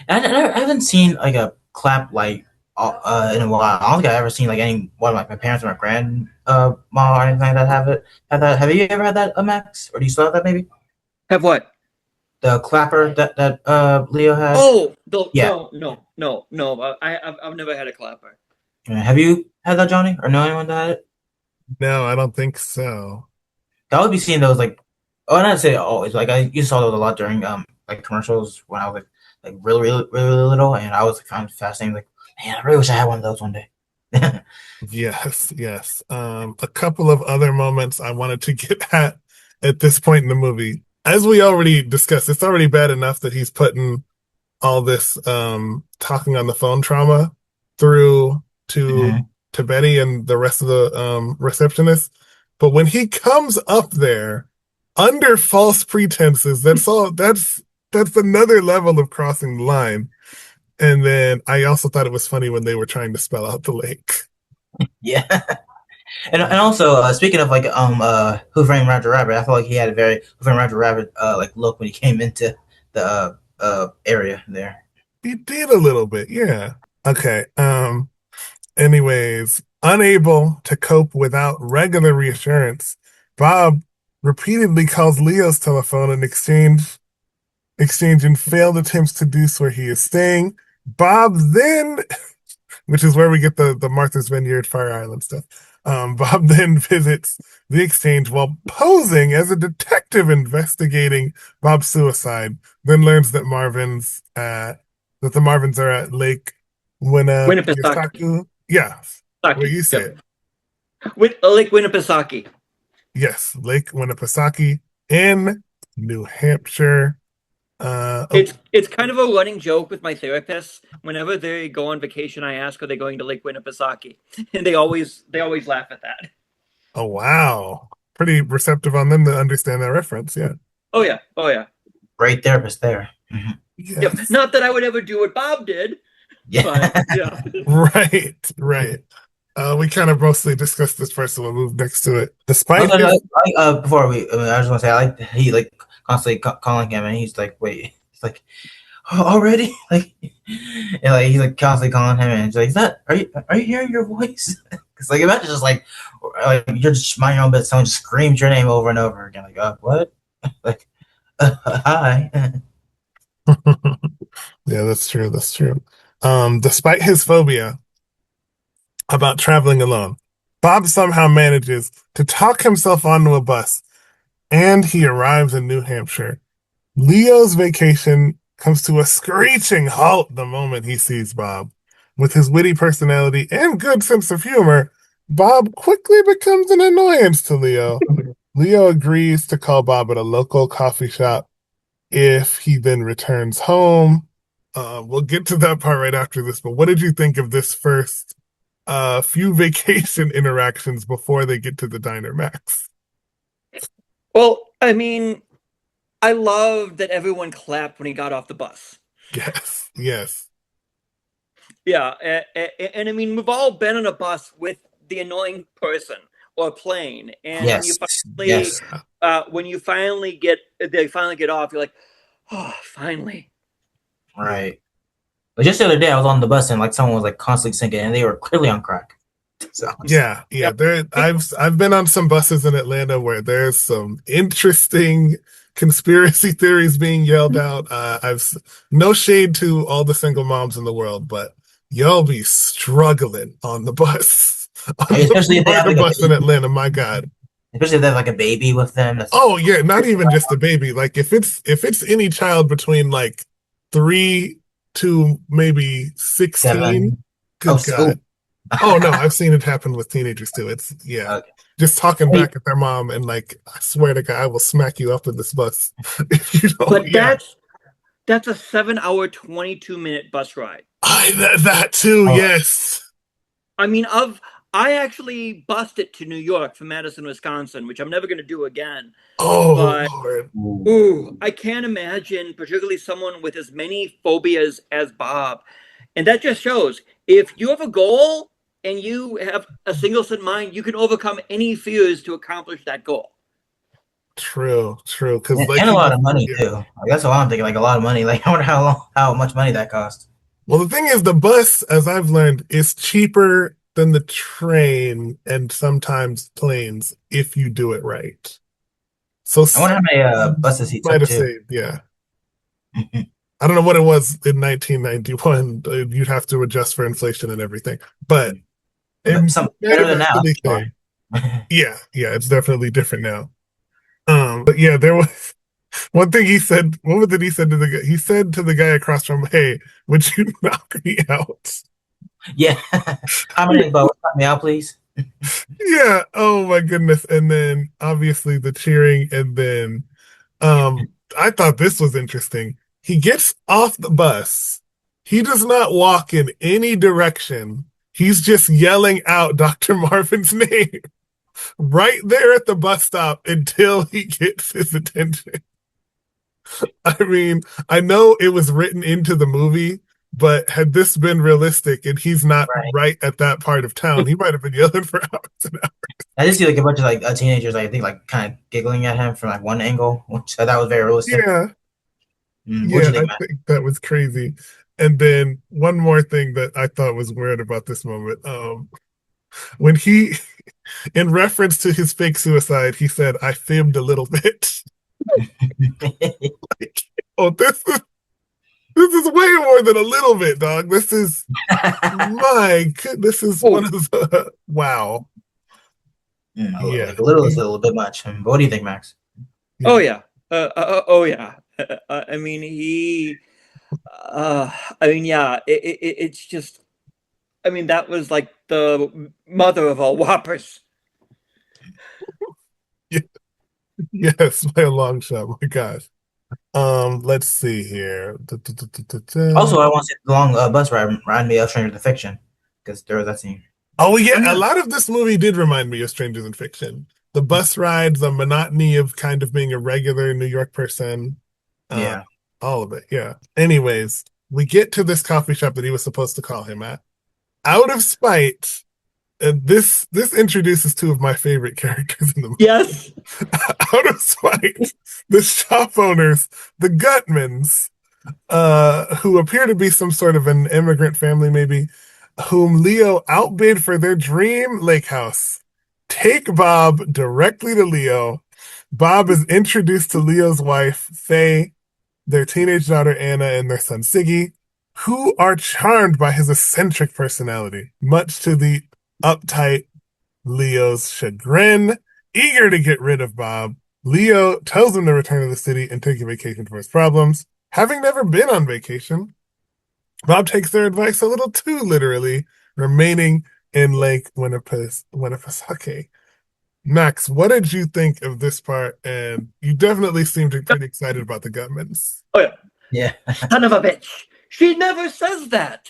and I haven't seen like a clap light in a while. I don't think I've ever seen like any one of like my parents or my grand mom or anything like that have it. Have that? Have you ever had that, Max? Or do you still have that maybe? have what? The clapper that Leo had. Oh, Yeah. no. I've never had a clapper. Have you had that, Johnny, or know anyone that had it? No, I don't think so. I would be seeing those like, oh, not to say always, like I used to saw those a lot during like commercials when I was like really little, and I was like, kind of fascinated. Like, man, I really wish I had one of those one day. Yes, yes. A couple of other moments I wanted to get at this point in the movie. As we already discussed, it's already bad enough that he's putting all this talking on the phone trauma through to Betty and the rest of the receptionists. But when he comes up there under false pretenses, that's another level of crossing the line. And then I also thought it was funny when they were trying to spell out the lake. Yeah. And also speaking of like Who Framed Roger Rabbit, I felt like he had a very Who Framed Roger Rabbit like look when he came into the area there. He did a little bit, yeah. Okay. Anyways, unable to cope without regular reassurance, Bob repeatedly calls Leo's telephone and exchanging failed attempts to deduce where he is staying. Bob then, which is where we get the Martha's Vineyard, Fire Island stuff. Bob then visits the exchange while posing as a detective investigating Bob's suicide. Then learns that the Marvins are at Lake Winnipesaukee. Yeah, what you say Yep. Lake Winnipesaukee. Yes, Lake Winnipesaukee in New Hampshire. It's kind of a running joke with my therapists. Whenever they go on vacation, I ask, "Are they going to Lake Winnipesaukee?" And they always laugh at that. Oh wow, pretty receptive on them to understand that reference. Yeah. Oh yeah. Great therapist there. Yes. Yep. Not that I would ever do what Bob did. Yeah. But, yeah. Right. We kind of mostly discussed this first, so we'll move next to it. Despite Before I just want to say, I like he like constantly calling him, and he's like, wait, he's like, oh, already, like, and like he's like constantly calling him, and he's like, are you hearing your voice? Because like imagine just like you're just minding your own business, someone just screams your name over and over again, like, what? Like, Hi. Yeah, that's true. That's true. Despite his phobia about traveling alone, Bob somehow manages to talk himself onto a bus, and he arrives in New Hampshire. Leo's vacation comes to a screeching halt the moment he sees Bob. With his witty personality and good sense of humor, Bob quickly becomes an annoyance to Leo. Leo agrees to call Bob at a local coffee shop if he then returns home. We'll get to that part right after this, but what did you think of this first few vacation interactions before they get to the diner, Max? Well, I mean, I love that everyone clapped when he got off the bus. Yes, yes. Yeah, and I mean, we've all been on a bus with the annoying person or plane, and Yes. Yes. when you finally get they finally get off, you're like, oh, finally. Right. But just the other day, I was on the bus and like someone was like constantly singing, and they were clearly on crack. So Yeah. I've been on some buses in Atlanta where there's some interesting conspiracy theories being yelled out. No shade to all the single moms in the world, but y'all be struggling on the bus. On especially if they have the like bus in Atlanta, my God. especially if they have like a baby with them. Oh yeah, not even just a baby. Like if it's any child between like 3 to maybe 16, 7. good God. Oh no, I've seen it happen with teenagers too. It's Okay. just talking back at their mom and like, I swear to God, I will smack you up in this bus if you don't. But that's a 7-hour, 22-minute bus ride. That too, yes. I mean, I actually bused it to New York from Madison, Wisconsin, which I'm never going to do again. Oh But, Lord. ooh, I can't imagine, particularly someone with as many phobias as Bob. And that just shows if you have a goal and you have a single set mind, you can overcome any fears to accomplish that goal. True. Because And, like and a lot of money too. Like, that's what I'm thinking. Like a lot of money. Like I wonder how much money that cost. Well, the thing is, the bus, as I've learned, is cheaper than the train and sometimes planes if you do it right. So I wonder how many buses he might took have too. saved, yeah. I don't know what it was in 1991. You'd have to adjust for inflation and everything, but Some better than now. Yeah, it's definitely different now. But yeah, there was one thing he said. What was it he said to the guy? He said to the guy across from him, "Hey, would you knock me out?" Yeah. How many knock me out, please? Yeah. Oh my goodness. And then obviously the cheering, and then I thought this was interesting. He gets off the bus. He does not walk in any direction. He's just yelling out Dr. Marvin's name right there at the bus stop until he gets his attention. I mean, I know it was written into the movie, but had this been realistic and he's not right at that part of town, he might have been yelling for hours and hours. I just see like a bunch of like teenagers, I think, like kind of giggling at him from like one angle, which I thought was very realistic. Yeah. What'd you think, I Matt? think that was crazy. And then one more thing that I thought was weird about this moment, when he, in reference to his fake suicide, he said, "I fibbed a little bit." Like, oh, this is way more than a little bit, dog. This is my goodness. This is one of the wow. Yeah, like a little is a little bit much. But what do you think, Max? Oh yeah. Oh yeah. I mean, yeah. It's just. I mean, that was like the mother of all whoppers. Yes, by a long shot. My gosh. Let's see here. Also, I want to say the long bus ride reminded me of Stranger Than Fiction because there was that scene. Oh yeah, a lot of this movie did remind me of Stranger Than Fiction. The bus rides, the monotony of kind of being a regular New York person. Yeah. All of it. Yeah. Anyways, we get to this coffee shop that he was supposed to call him at. Out of spite, this introduces two of my favorite characters in the movie. Yes. Out of spite, the shop owners, the Gutmans, who appear to be some sort of an immigrant family, maybe, whom Leo outbid for their dream lake house, take Bob directly to Leo Bob is introduced to Leo's wife, Faye, their teenage daughter, Anna, and their son, Siggy, who are charmed by his eccentric personality, much to the uptight Leo's chagrin. Eager to get rid of Bob, Leo tells him to return to the city and take a vacation for his problems. Having never been on vacation, Bob takes their advice a little too literally, remaining in Lake Winnipesaukee. Max, what did you think of this part? And you definitely seemed pretty excited about the Gutmans. Oh yeah, Yeah. son of a bitch. She never says that.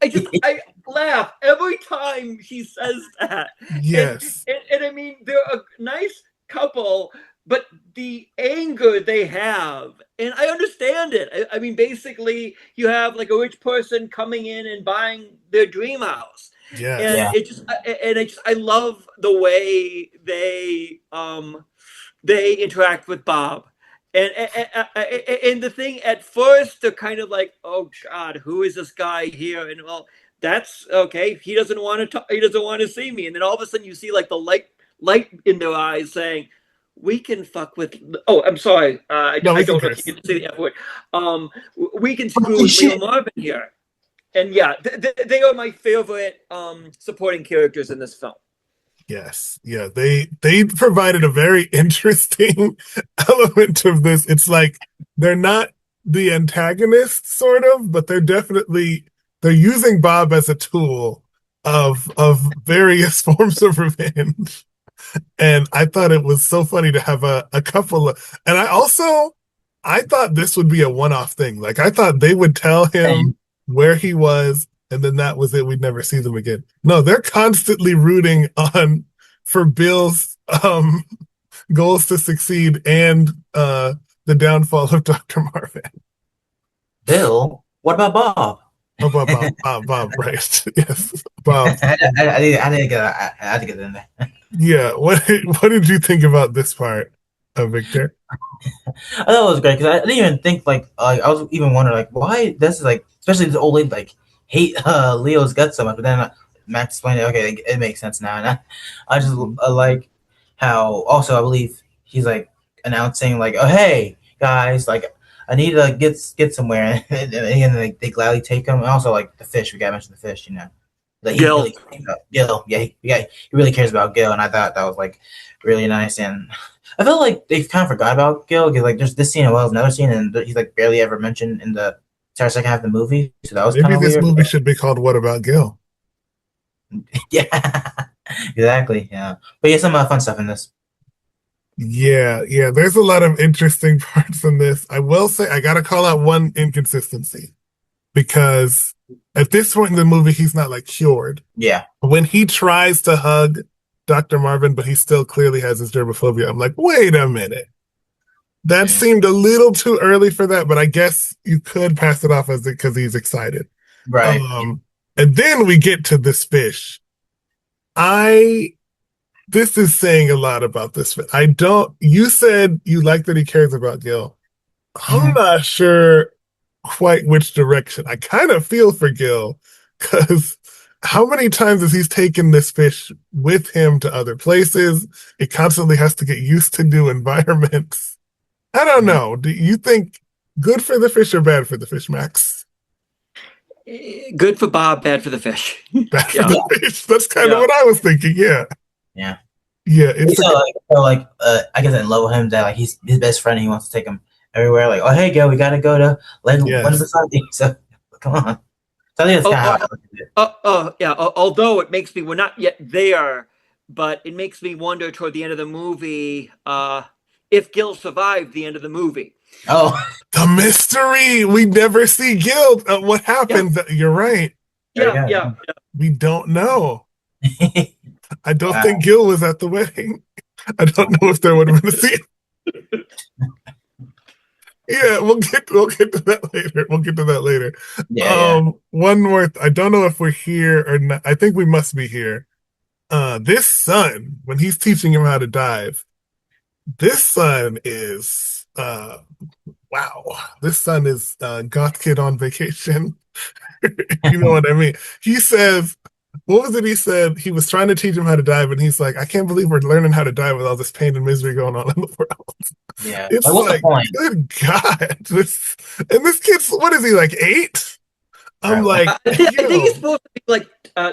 I laugh every time she says that. Yes. And I mean, they're a nice couple, but the anger they have, and I understand it. I mean, basically, you have like a rich person coming in and buying their dream house. Yeah. And I love the way they interact with Bob. And the thing at first they're kind of like, oh God, who is this guy here? And well, that's okay. He doesn't want to talk, he doesn't want to see me. And then all of a sudden you see like the light in their eyes saying, we can fuck with. Oh, I'm sorry. I don't know if you can say the F word. We can screw with Leo Marvin here. And yeah, they are my favorite supporting characters in this film. Yes. Yeah. They provided a very interesting element of this. It's like they're not the antagonists, sort of, but they're using Bob as a tool of various forms of revenge. And I thought it was so funny to have a couple of, and I thought this would be a one-off thing. Like I thought they would tell him where he was, and then that was it. We'd never see them again. No, they're constantly rooting on for Bill's goals to succeed and the downfall of Dr. Marvin. Bill, what about Bob? Bob, right? Yes, Bob. I didn't get it in there. Yeah. What did you think about this part, Victor? I thought it was great because I didn't even think I was even wondering like why this is like, especially this old lady like hate Leo's guts so much, but then Max explained it. Okay, it makes sense now. And I just like how also I believe he's like announcing like, oh hey guys, like I need to get somewhere, and they gladly take him. And also like the fish, we gotta mention the fish, you know. Like Gil. Gil, he really cares about Gil, and I thought that was like really nice. And I felt like they kind of forgot about Gil because like there's this scene as well as another scene, and he's like barely ever mentioned in the entire second half of the movie. So that was maybe this weird. Movie should be called "What About Gil?" Yeah, exactly. Yeah, but yeah, some fun stuff in this. Yeah. There's a lot of interesting parts in this. I will say I gotta call out one inconsistency because at this point in the movie, he's not like cured. Yeah. When he tries to hug Dr. Marvin, but he still clearly has his germophobia, I'm like, wait a minute. That seemed a little too early for that, but I guess you could pass it off as it because he's excited. Right. And then we get to this fish. This is saying a lot about this. You said you like that he cares about Gil. I'm not sure quite which direction. I kind of feel for Gil because how many times has he taken this fish with him to other places? It constantly has to get used to new environments. I don't know. Do you think good for the fish or bad for the fish, Max? Good for Bob, bad for the fish. Bad for the fish. That's kind of what I was thinking. Yeah. Yeah. Yeah. It's I guess in love with him that like he's his best friend and he wants to take him everywhere. Like, oh hey Gil, we gotta go to Winnipesaukee. So come on. So I think that's kind of how I look at it. Although it makes me, we're not yet there, but it makes me wonder toward the end of the movie if Gil survived the end of the movie. Oh, the mystery. We never see Gil. What happened? Yeah. You're right. Yeah. We don't know. I don't think Gil was at the wedding. I don't know if there would have been a scene. Yeah, we'll get to that later. Yeah. One more. I don't know if we're here or not. I think we must be here. This son, when he's teaching him how to dive, this son is wow. This son is goth kid on vacation. You know what I mean? He says, what was it he said? He was trying to teach him how to dive, and he's like, I can't believe we're learning how to dive with all this pain and misery going on in the world. Yeah. It's Like, what's the point? good God. This kid's, what is he, like 8? I'm Right. like, I think he's supposed to be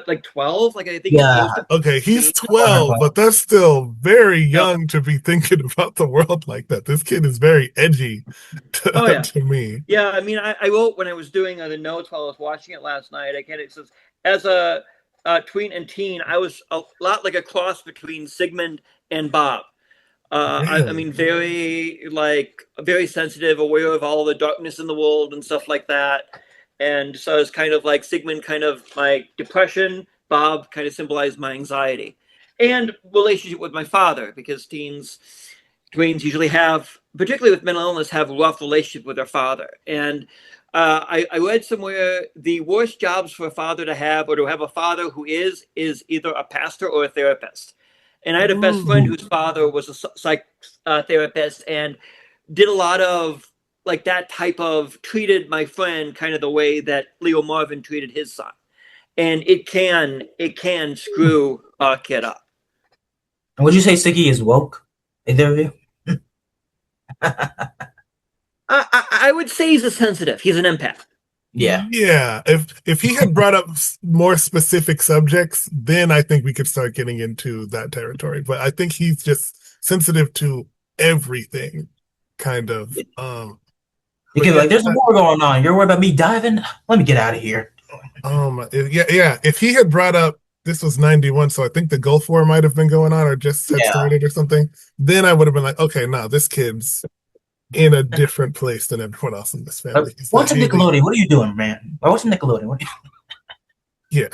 like 12. Like I think Yeah. okay, he's 12, but that's still very young to be thinking about the world like that. This kid is very edgy Oh yeah. to me. Yeah, I mean, I wrote when I was doing the notes while I was watching it last night. It says, as a tween and teen, I was a lot like a cross between Sigmund and Bob. I mean, very sensitive, aware of all the darkness in the world and stuff like that. And so it's kind of like Sigmund, kind of my depression. Bob kind of symbolized my anxiety and relationship with my father, because tweens usually have, particularly with mental illness, have a rough relationship with their father. And I read somewhere the worst jobs for a father to have, or to have a father who is either a pastor or a therapist. And I had a best friend whose father was a psych therapist and did a lot of like that type of, treated my friend kind of the way that Leo Marvin treated his son. And it can screw a kid up. And would you say Siggy is woke? Either of you? I would say he's a sensitive. He's an empath. Yeah. Yeah. If he had brought up more specific subjects, then I think we could start getting into that territory. But I think he's just sensitive to everything, kind of. Because like, there's a war going on. You're worried about me diving? Let me get out of here. Yeah. If he had brought up, this was 91, so I think the Gulf War might have been going on or just had started or something, then I would have been like, okay, no, this kid's in a different place than everyone else in this family. What's a Nickelodeon? What are you doing, man? What's a Nickelodeon? What are you...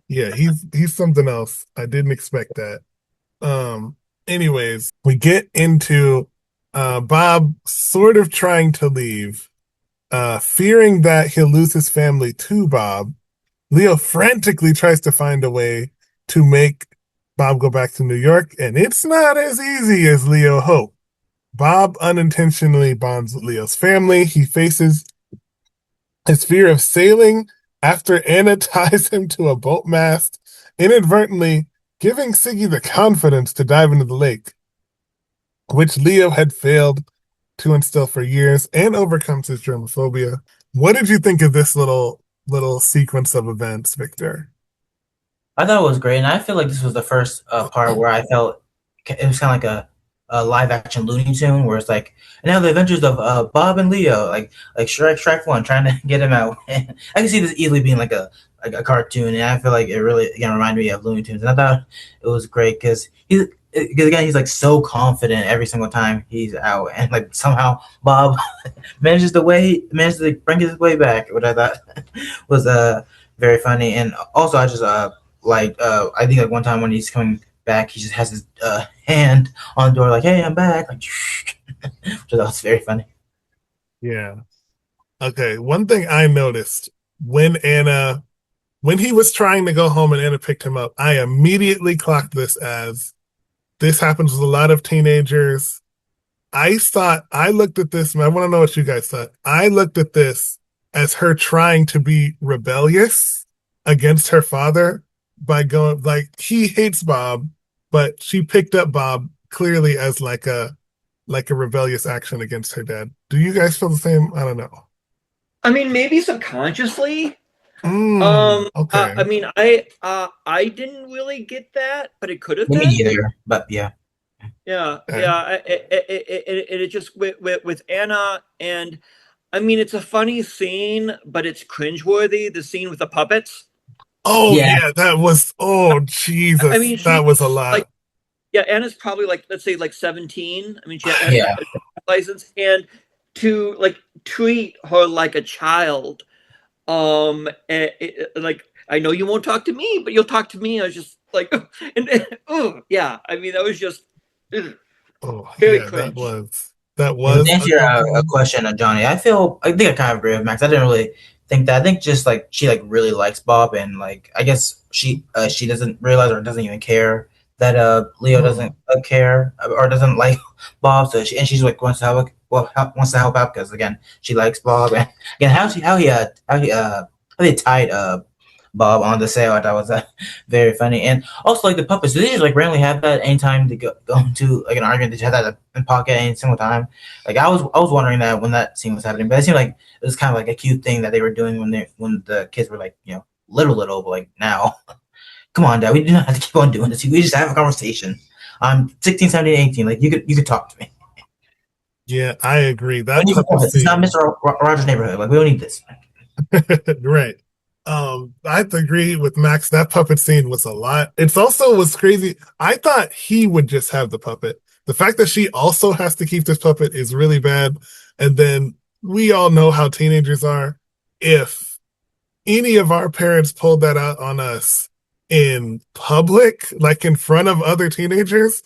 Yeah, he's something else. I didn't expect that. Anyways, we get into Bob sort of trying to leave, fearing that he'll lose his family to Bob. Leo frantically tries to find a way to make Bob go back to New York, and it's not as easy as Leo hoped. Bob unintentionally bonds with Leo's family. He faces his fear of sailing after Anna ties him to a boat mast, inadvertently giving Siggy the confidence to dive into the lake, which Leo had failed to instill for years, and overcomes his germophobia. What did you think of this little sequence of events, Victor? I thought it was great, and I feel like this was the first part where I felt it was kind of like a live action Looney Tune, where it's like, and now the adventures of Bob and Leo, like Shrek 1, trying to get him out. I can see this easily being like a cartoon, and I feel like it really reminded me of Looney Tunes. And I thought it was great because he's like so confident every single time he's out, and like somehow Bob manages to bring his way back, which I thought was very funny. And also I just I think like one time when he's coming back, he just has his hand on the door like, hey, I'm back, like, which I thought was very funny. Yeah. Okay, one thing I noticed when he was trying to go home and Anna picked him up, I immediately clocked this as, this happens with a lot of teenagers. I looked at this, and I want to know what you guys thought. I looked at this as her trying to be rebellious against her father by going, like, he hates Bob, but she picked up Bob clearly as like a rebellious action against her dad. Do you guys feel the same? I don't know. I mean, maybe subconsciously. Okay. I mean, I didn't really get that, but it could have been. Me either, but yeah. Yeah, okay. Yeah. It just with Anna, and I mean, it's a funny scene, but it's cringeworthy. The scene with the puppets. Oh yeah, that was, oh Jesus, I mean, that was a lot. Like, yeah, Anna's probably like, let's say like 17. I mean, she had a license, and to like treat her like a child. Like, I know you won't talk to me, but you'll talk to me. I was just like, yeah. I mean, that was just very cringe. That was. To answer your question, Johnny, I think I kind of agree with Max. I didn't really think that. I think just like she like really likes Bob, and like I guess she doesn't realize or doesn't even care that Leo doesn't care or doesn't like Bob. So she's like wants to help out because again she likes Bob, and again how they tied Bob on the sale. I thought was very funny. And also like the puppets. Do they just like randomly have that anytime they go into like an argument? Did you have that in pocket any single time? Like I was wondering that when that scene was happening, but it seemed like it was kind of like a cute thing that they were doing when the kids were like little, but like now. Come on, Dad. We do not have to keep on doing this. We just have a conversation. I'm 16, 17, 18. Like you could talk to me. Yeah, I agree. That It's not Mr. Rogers' Neighborhood. Like we don't need this. right. I have to agree with Max. That puppet scene was a lot. It's also was crazy. I thought he would just have the puppet. The fact that she also has to keep this puppet is really bad. And then we all know how teenagers are. If any of our parents pulled that out on us in public, like in front of other teenagers,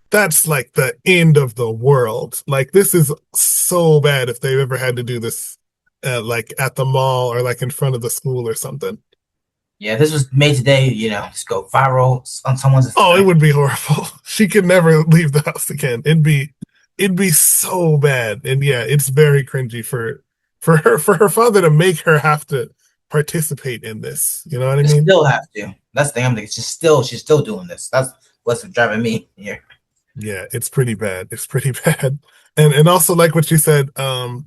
that's like the end of the world. Like this is so bad if they've ever had to do this like at the mall or like in front of the school or something. Yeah, if this was made today, just go viral on someone's. Oh, it would be horrible. She could never leave the house again. It'd be so bad. And yeah, it's very cringy for her father to make her have to participate in this. You know what I mean? Still have to. That's the thing. I'm thinking. She's still doing this. That's what's driving me here. Yeah, it's pretty bad. It's pretty bad. And also like what you said,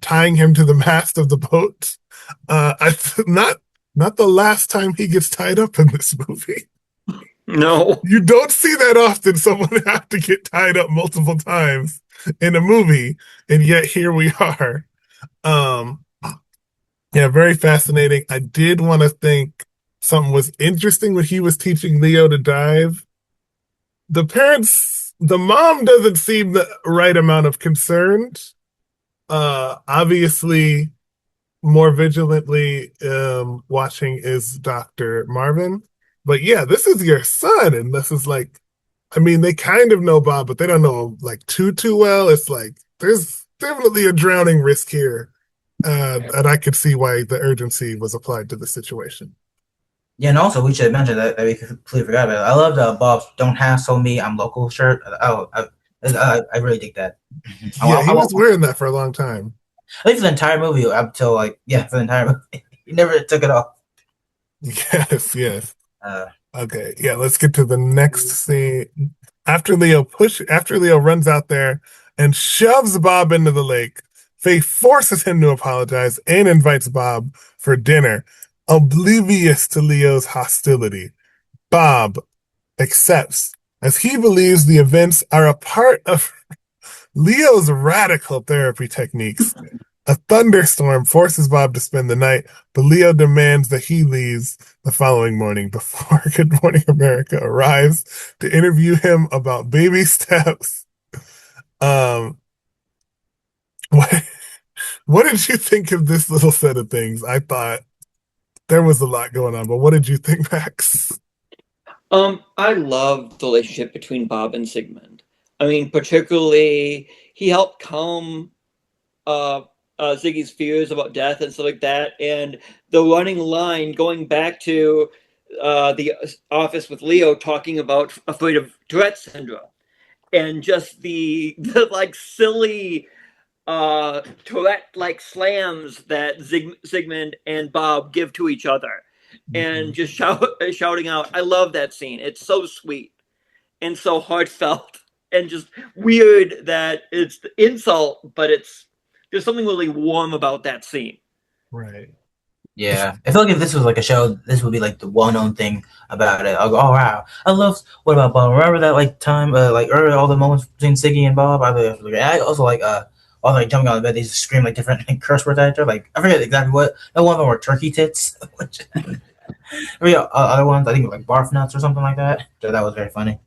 tying him to the mast of the boat. Not the last time he gets tied up in this movie. No. You don't see that often, someone have to get tied up multiple times in a movie, and yet here we are. Yeah, very fascinating. I did want to think something was interesting when he was teaching Leo to dive. The mom doesn't seem the right amount of concerned. Obviously, more vigilantly watching is Dr. Marvin. But yeah, this is your son, and this is like, I mean, they kind of know Bob, but they don't know him like too well. It's like there's definitely a drowning risk here, and I could see why the urgency was applied to the situation. Yeah, and also we should mention that we completely forgot about it. I love the Bob's "Don't Hassle Me, I'm Local" shirt. I really dig that. Yeah, he was wearing that for a long time. I think for the entire movie, up till for the entire movie, he never took it off. Yes. Okay, yeah, let's get to the next scene. After Leo runs out there and shoves Bob into the lake, Faye forces him to apologize and invites Bob for dinner, oblivious to Leo's hostility. Bob accepts, as he believes the events are a part of Leo's radical therapy techniques. A thunderstorm forces Bob to spend the night, but Leo demands that he leaves the following morning before Good Morning America arrives to interview him about baby steps. What did you think of this little set of things? I thought there was a lot going on, but what did you think, Max? I love the relationship between Bob and Sigmund. I mean, particularly he helped calm Ziggy's fears about death and stuff like that, and the running line going back to the office with Leo talking about afraid of Tourette syndrome, and just the like silly Tourette like slams that Sigmund and Bob give to each other, and just shouting out. I love that scene. It's so sweet and so heartfelt and just weird that it's the insult, but there's something really warm about that scene. Right. Yeah, I feel like if this was like a show, this would be like the well-known thing about it. I'll go, oh wow, I love. What about Bob? Remember that like time, like earlier, all the moments between Siggy and Bob. I also like all like jumping on the bed, they just scream like different like, curse words at each other. Like I forget exactly what. No, one of them were turkey tits. Other ones, I think like barf nuts or something like that. So that was very funny.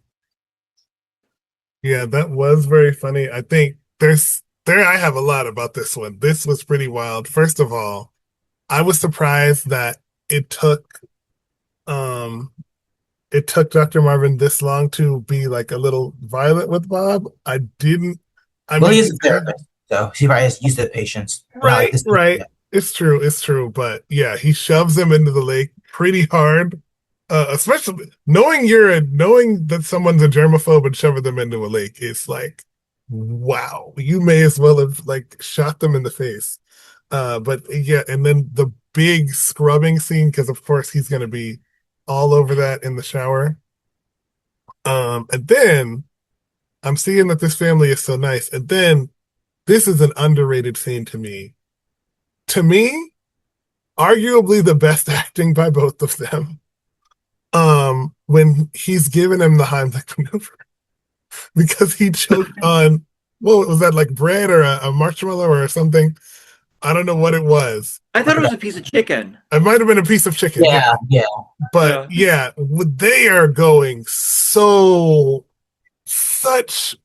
Yeah, that was very funny. I think I have a lot about this one. This was pretty wild. First of all, I was surprised that it took Dr. Marvin this long to be like a little violent with Bob. He's a therapist, so he probably has used to patience. Right. It's true. But yeah, he shoves him into the lake pretty hard. Especially knowing that someone's a germaphobe and shoving them into a lake is like, wow, you may as well have like shot them in the face. But yeah, and then the big scrubbing scene, because of course he's going to be all over that in the shower. And then I'm seeing that this family is so nice. And then this is an underrated scene to me. To me, arguably the best acting by both of them. When he's giving him the Heimlich maneuver because he choked on, what was that, like bread or a marshmallow or something? I don't know what it was. I thought it was a piece of chicken. It might have been a piece of chicken. Yeah. But yeah, they are going such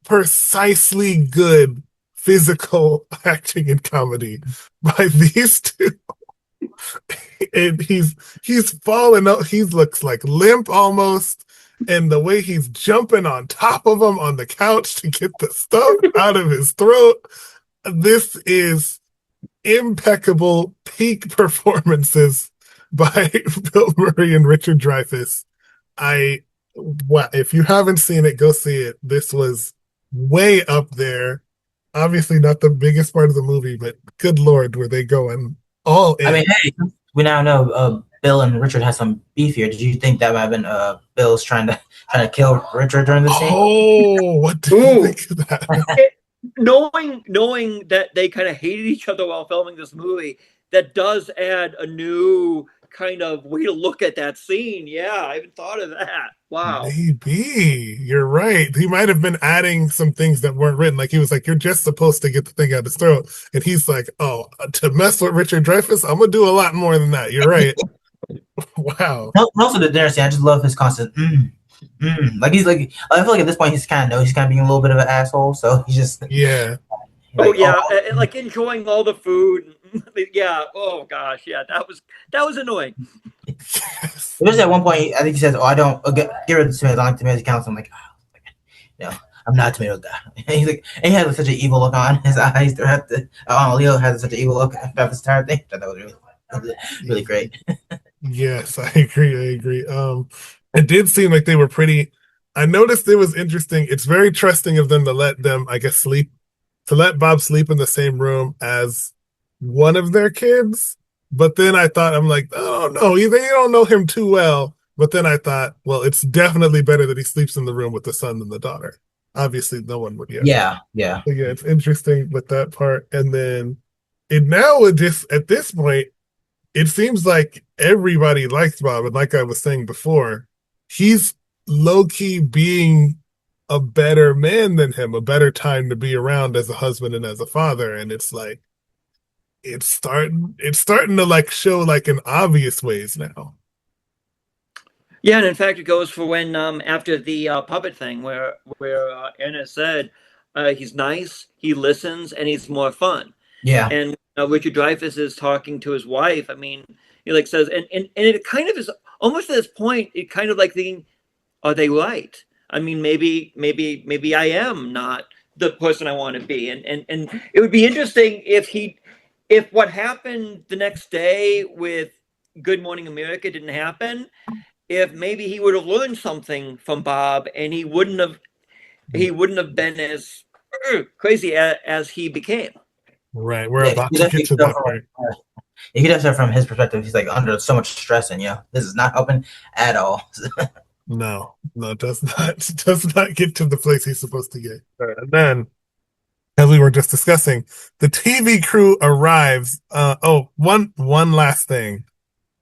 precisely good physical acting and comedy by these two. And he's falling up. He looks like limp almost, and the way he's jumping on top of him on the couch to get the stuff out of his throat. This is impeccable peak performances by Bill Murray and Richard Dreyfuss. If you haven't seen it, go see it. This was way up there. Obviously not the biggest part of the movie, but good Lord, were they going all in. I mean, hey, we now know Bill and Richard had some beef here. Did you think that might have been Bill's trying to kill Richard during the scene? Oh, what did you think of that? Knowing that they kind of hated each other while filming this movie, that does add a new kind of way to look at that scene. Yeah, I haven't thought of that. Wow. Maybe. You're right. He might have been adding some things that weren't written. Like he was like, you're just supposed to get the thing out of his throat. And he's like, oh, to mess with Richard Dreyfuss, I'm going to do a lot more than that. You're right. Wow. Also the dinner scene, I just love his constant like he's like, I feel like at this point he's kind of being a little bit of an asshole, so he's just yeah. Like, and like enjoying all the food. Yeah. Oh gosh. Yeah. That was annoying. Yes. There's at one point I think he says, "Oh, I don't get rid of the tomatoes. I like tomatoes count." I'm like, I'm not a tomato guy. And he's like, and he had like, such an evil look on his eyes throughout the. Leo has such an evil look about this entire thing. I thought that was really great. Yes, I agree. It did seem like they were pretty. I noticed it was interesting. It's very trusting of them to let them, I guess, sleep. To let Bob sleep in the same room as one of their kids. But then I thought, I'm like, oh no, they don't know him too well. But then I thought, well, it's definitely better that he sleeps in the room with the son than the daughter. Obviously, no one would. Yeah. So yeah, it's interesting with that part. And then at this point, it seems like everybody likes Bob. And like I was saying before, he's low-key being a better man than him, a better time to be around as a husband and as a father. And it's like, it's starting to like show like in obvious ways now. Yeah, and in fact, it goes for when after the puppet thing, where Anna said he's nice, he listens, and he's more fun. Yeah, and Richard Dreyfuss is talking to his wife. I mean, he like says, and it kind of is almost at this point. It kind of like thinking, are they right? I mean, maybe I am not the person I want to be, and it would be interesting if what happened the next day with Good Morning America didn't happen, if maybe he would have learned something from Bob and he wouldn't have been as crazy as he became. Right. We're about to get to that part. You could have said from his perspective, he's like under so much stress and this is not helping at all. No, does not get to the place he's supposed to get. And then, as we were just discussing, the TV crew arrives. One last thing.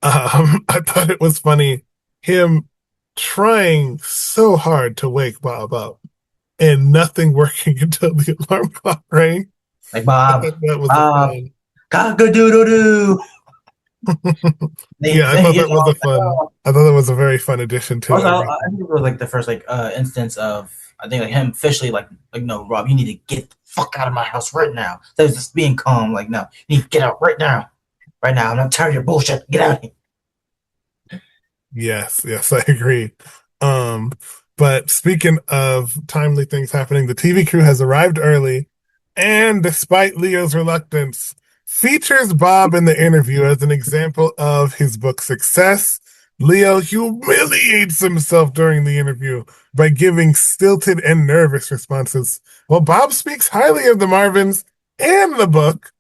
I thought it was funny him trying so hard to wake Bob up and nothing working until the alarm clock rang. Like Bob, that was fun. Cock-a-doodle-doo. Yeah, I thought that was I thought that was a very fun addition to it. I think it was like the first instance of him officially no, Rob, you need to get the fuck out of my house right now. So it's just being calm, like, no, you need to get out right now. I'm not tired of your bullshit. Get out of here. Yes, I agree. But speaking of timely things happening, the TV crew has arrived early, and despite Leo's reluctance, features Bob in the interview as an example of his book's success. Leo humiliates himself during the interview by giving stilted and nervous responses, while Bob speaks highly of the Marvins and the book,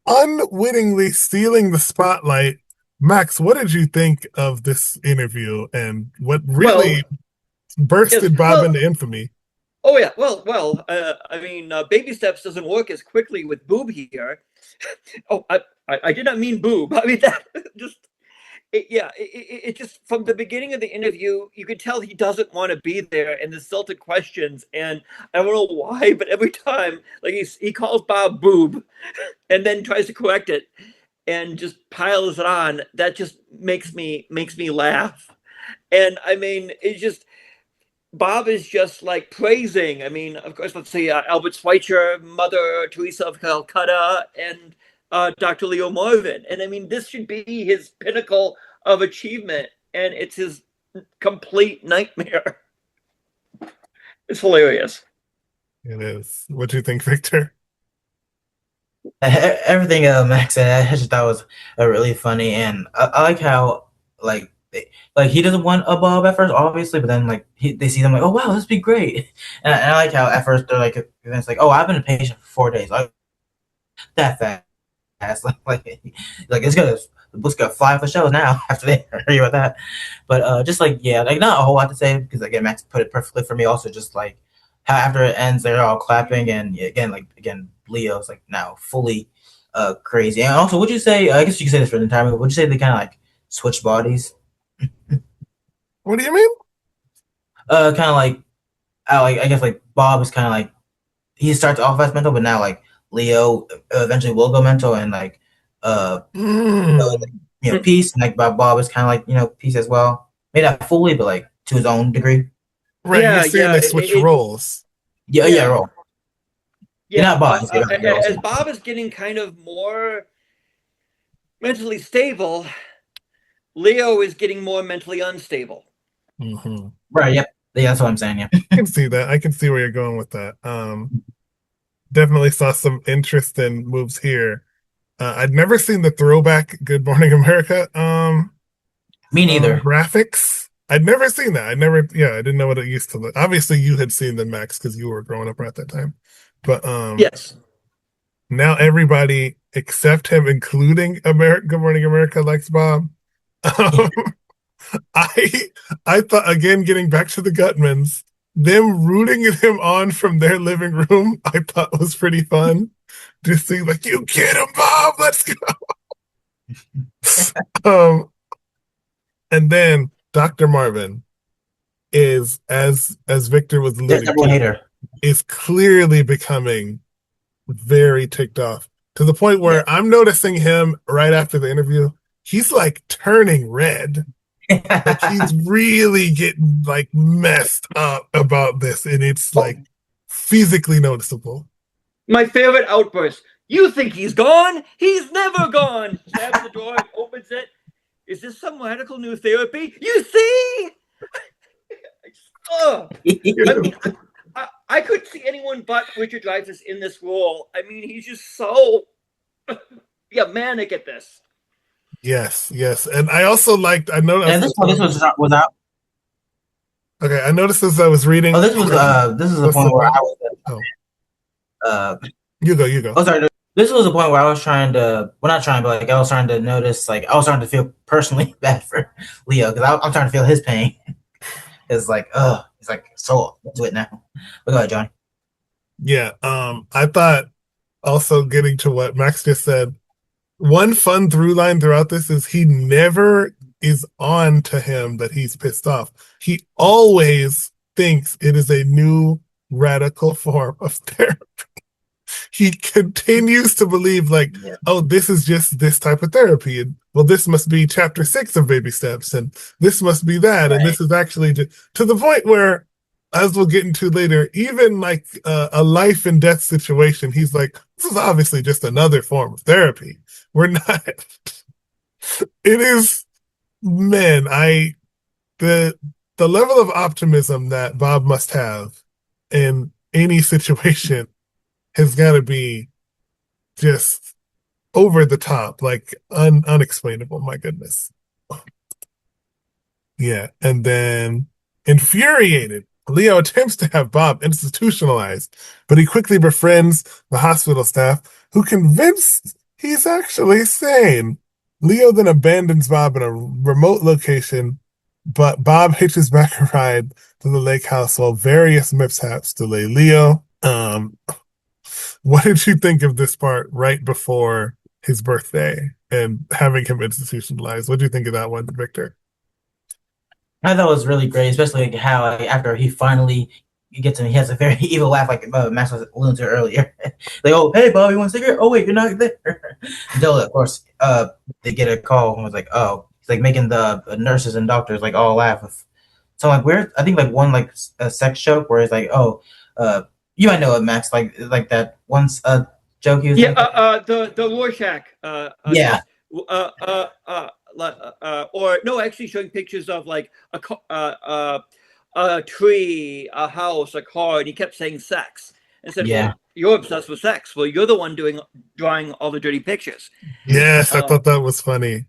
unwittingly stealing the spotlight Max, what did you think of this interview, and what really bursted Bob into infamy? Oh yeah, I mean, baby steps doesn't work as quickly with Boob here. Oh, I did not mean Boob. I mean that just it just from the beginning of the interview, you could tell he doesn't want to be there, and the stilted questions, and I don't know why, but every time, like he calls Bob Boob, and then tries to correct it, and just piles it on. That just makes me laugh, and I mean, it's just Bob is just like praising. I mean, of course, let's see, Albert Schweitzer, Mother Teresa of Calcutta, and Dr. Leo Marvin. And I mean, this should be his pinnacle of achievement, and it's his complete nightmare. It's hilarious. It is. What do you think, Victor? Everything Max said, I just thought was really funny, and I like how like he doesn't want a Bob at first, obviously, but then like they see them like, oh wow, this would be great, and I like how at first they're like, it's like, oh, I've been a patient for 4 days, like that fast, like it's gonna the book's gonna fly off the shelves now after they hear about that, but just like yeah, like not a whole lot to say because again Max put it perfectly for me. Also, just like how after it ends, they're all clapping, and again Leo's like now fully crazy. And also, would you say? I guess you could say this for the entire movie. Would you say they kind of like switch bodies? What do you mean? Kind of like, I guess like Bob is kind of like he starts off as mental, but now like Leo eventually will go mental, and like peace, and like Bob is kind of like peace as well. Maybe not fully, but like to his own degree. Right, you're saying they switch roles. Yeah, role. Yeah, not Bob. As Bob is getting kind of more mentally stable, Leo is getting more mentally unstable. Mm-hmm. Right. Yep. Yeah, that's what I'm saying. Yeah. I can see that. I can see where you're going with that. Definitely saw some interesting moves here. I'd never seen the throwback Good Morning America. Me neither. Graphics. I'd never seen that. I didn't know what it used to look. Obviously, you had seen them, Max, because you were growing up at that time. But yes. Now everybody except him, including Good Morning America, likes Bob. I thought, again, getting back to the Gutmans, them rooting him on from their living room, I thought was pretty fun. To see like, you get him, Bob, let's go. And then Dr. Marvin is, as Victor was alluding to, is clearly becoming very ticked off to the point where I'm noticing him right after the interview. He's like turning red. Like he's really getting like messed up about this, and it's like physically noticeable. My favorite outburst. You think he's gone? He's never gone. Stabs the door, opens it. Is this some radical new therapy? You see? I mean, I couldn't see anyone but Richard Dreyfuss in this role. I mean, he's just so manic at this. Yes, and I also liked. I noticed. And this was out. Okay, I noticed as I was reading. Oh, this is the point where I was. You go. Oh, sorry. This was the point where I was trying to. Well, not trying, but like I was trying to notice. Like I was starting to feel personally bad for Leo because I'm trying to feel his pain. It's like, it's like so into it now. But go ahead, Johnny. Yeah, I thought also getting to what Max just said. One fun through line throughout this is he never is on to him that he's pissed off. He always thinks it is a new radical form of therapy. He continues to believe like, oh, this is just this type of therapy. And well, this must be chapter 6 of Baby Steps. And this must be that. Right. And this is actually just, to the point where, as we'll get into later, even like a life and death situation, he's like, this is obviously just another form of therapy. We're not. It is, man, the level of optimism that Bob must have in any situation has got to be just over the top, like unexplainable. My goodness. Yeah. And then infuriated, Leo attempts to have Bob institutionalized, but he quickly befriends the hospital staff who convinced he's actually sane. Leo then abandons Bob in a remote location, but Bob hitches back a ride to the lake house while various mishaps delay Leo. What did you think of this part right before his birthday and having him institutionalized? What do you think of that one, Victor? I thought it was really great, especially like how like, after he finally gets him, he has a very evil laugh, like Max was alluding to earlier. Like, oh, hey, Bob, you want a cigarette? Oh, wait, you're not there. Until, of course, they get a call and was like, oh, he's like making the nurses and doctors like all laugh. So like, I think like one like a sex joke where it's like, oh, you might know it, Max, like that once joke he was Yeah, making. the Rorschach. Yeah. Or no, actually showing pictures of like a tree, a house, a car, and he kept saying sex. And said, Yeah. "Well, you're obsessed with sex. Well, you're the one drawing all the dirty pictures." Yes, I thought that was funny.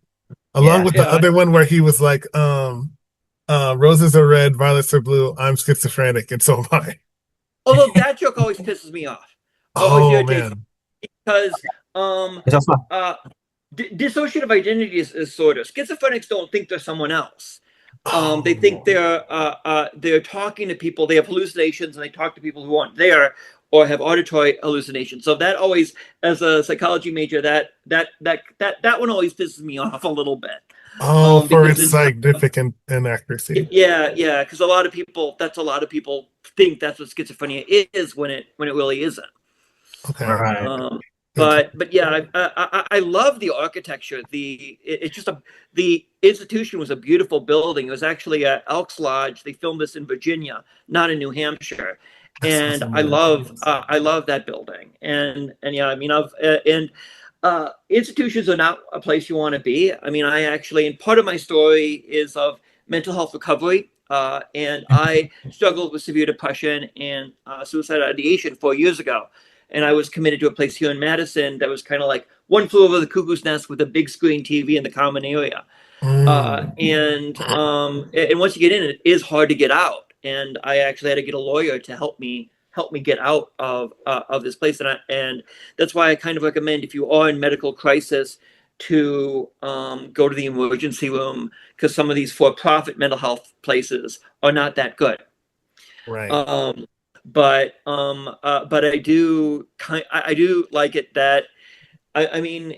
Along with the other one where he was like, roses are red, violets are blue, I'm schizophrenic, and so am I. Although that joke always pisses me off. Oh, man. Because dissociative identity is disorder. Schizophrenics don't think they're someone else. They think they're talking to people. They have hallucinations, and they talk to people who aren't there or have auditory hallucinations. So that always, as a psychology major, that one always pisses me off a little bit. For its significant inaccuracy. Yeah, because a lot of people think that's what schizophrenia is when it really isn't. Okay. Right. But yeah, I love the architecture. The institution was a beautiful building. It was actually at Elks Lodge. They filmed this in Virginia, not in New Hampshire, and I love that building. And yeah, I mean, institutions are not a place you want to be. I mean, and part of my story is of mental health recovery. And I struggled with severe depression and suicidal ideation 4 years ago. And I was committed to a place here in Madison that was kind of like one flew over the cuckoo's nest with a big screen TV in the common area. And once you get in, it is hard to get out. And I actually had to get a lawyer to help me get out of this place. And that's why I kind of recommend, if you are in medical crisis, to go to the emergency room, because some of these for-profit mental health places are not that good. Right. But I do like it that I mean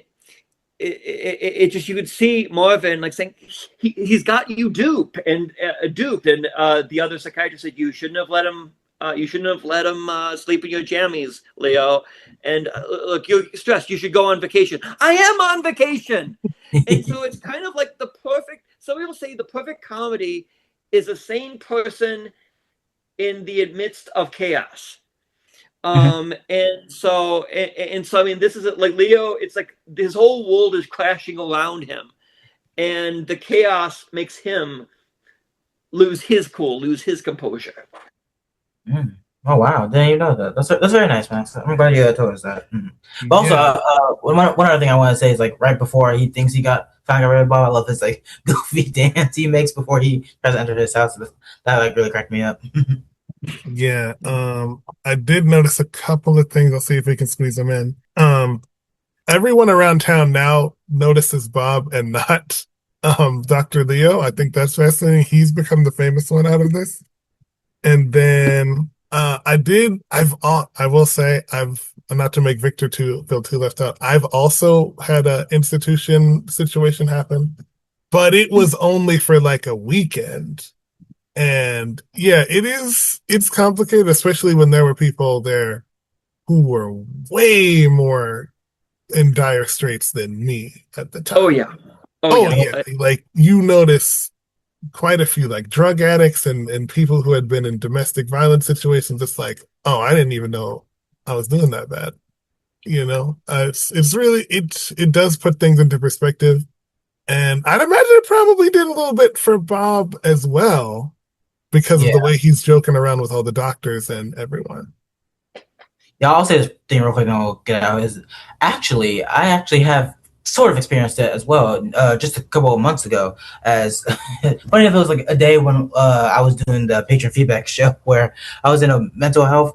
it just, you could see Marvin like saying he's got you duped, and the other psychiatrist said you shouldn't have let him sleep in your jammies, Leo. And look, you're stressed. You should go on vacation. I am on vacation. And so it's kind of like some people say the perfect comedy is a sane person in the midst of chaos. And so I mean, this is like Leo. It's like his whole world is crashing around him, and the chaos makes him lose his cool, lose his composure. Oh wow! Didn't you know that? That's very nice, Max. I'm glad you told us that. But also, one other thing I want to say is like right before he thinks he found a red ball, I love this like goofy dance he makes before he tries to enter his house. That like really cracked me up. Yeah, I did notice a couple of things. I'll see if we can squeeze them in. Everyone around town now notices Bob and not Dr. Leo. I think that's fascinating. He's become the famous one out of this. And then I will say, not to make Victor feel too left out, I've also had an institution situation happen, but it was only for like a weekend. And yeah, it's complicated, especially when there were people there who were way more in dire straits than me at the time. Oh yeah. Like you notice quite a few like drug addicts and people who had been in domestic violence situations. It's like, oh, I didn't even know I was doing that bad. It's really, it does put things into perspective. And I'd imagine it probably did a little bit for Bob as well, because of the way he's joking around with all the doctors and everyone. Yeah, I'll say this thing real quick and I'll get out. I actually have sort of experienced it as well, just a couple of months ago. As funny enough, it was like a day when I was doing the patron feedback show where I was in a mental health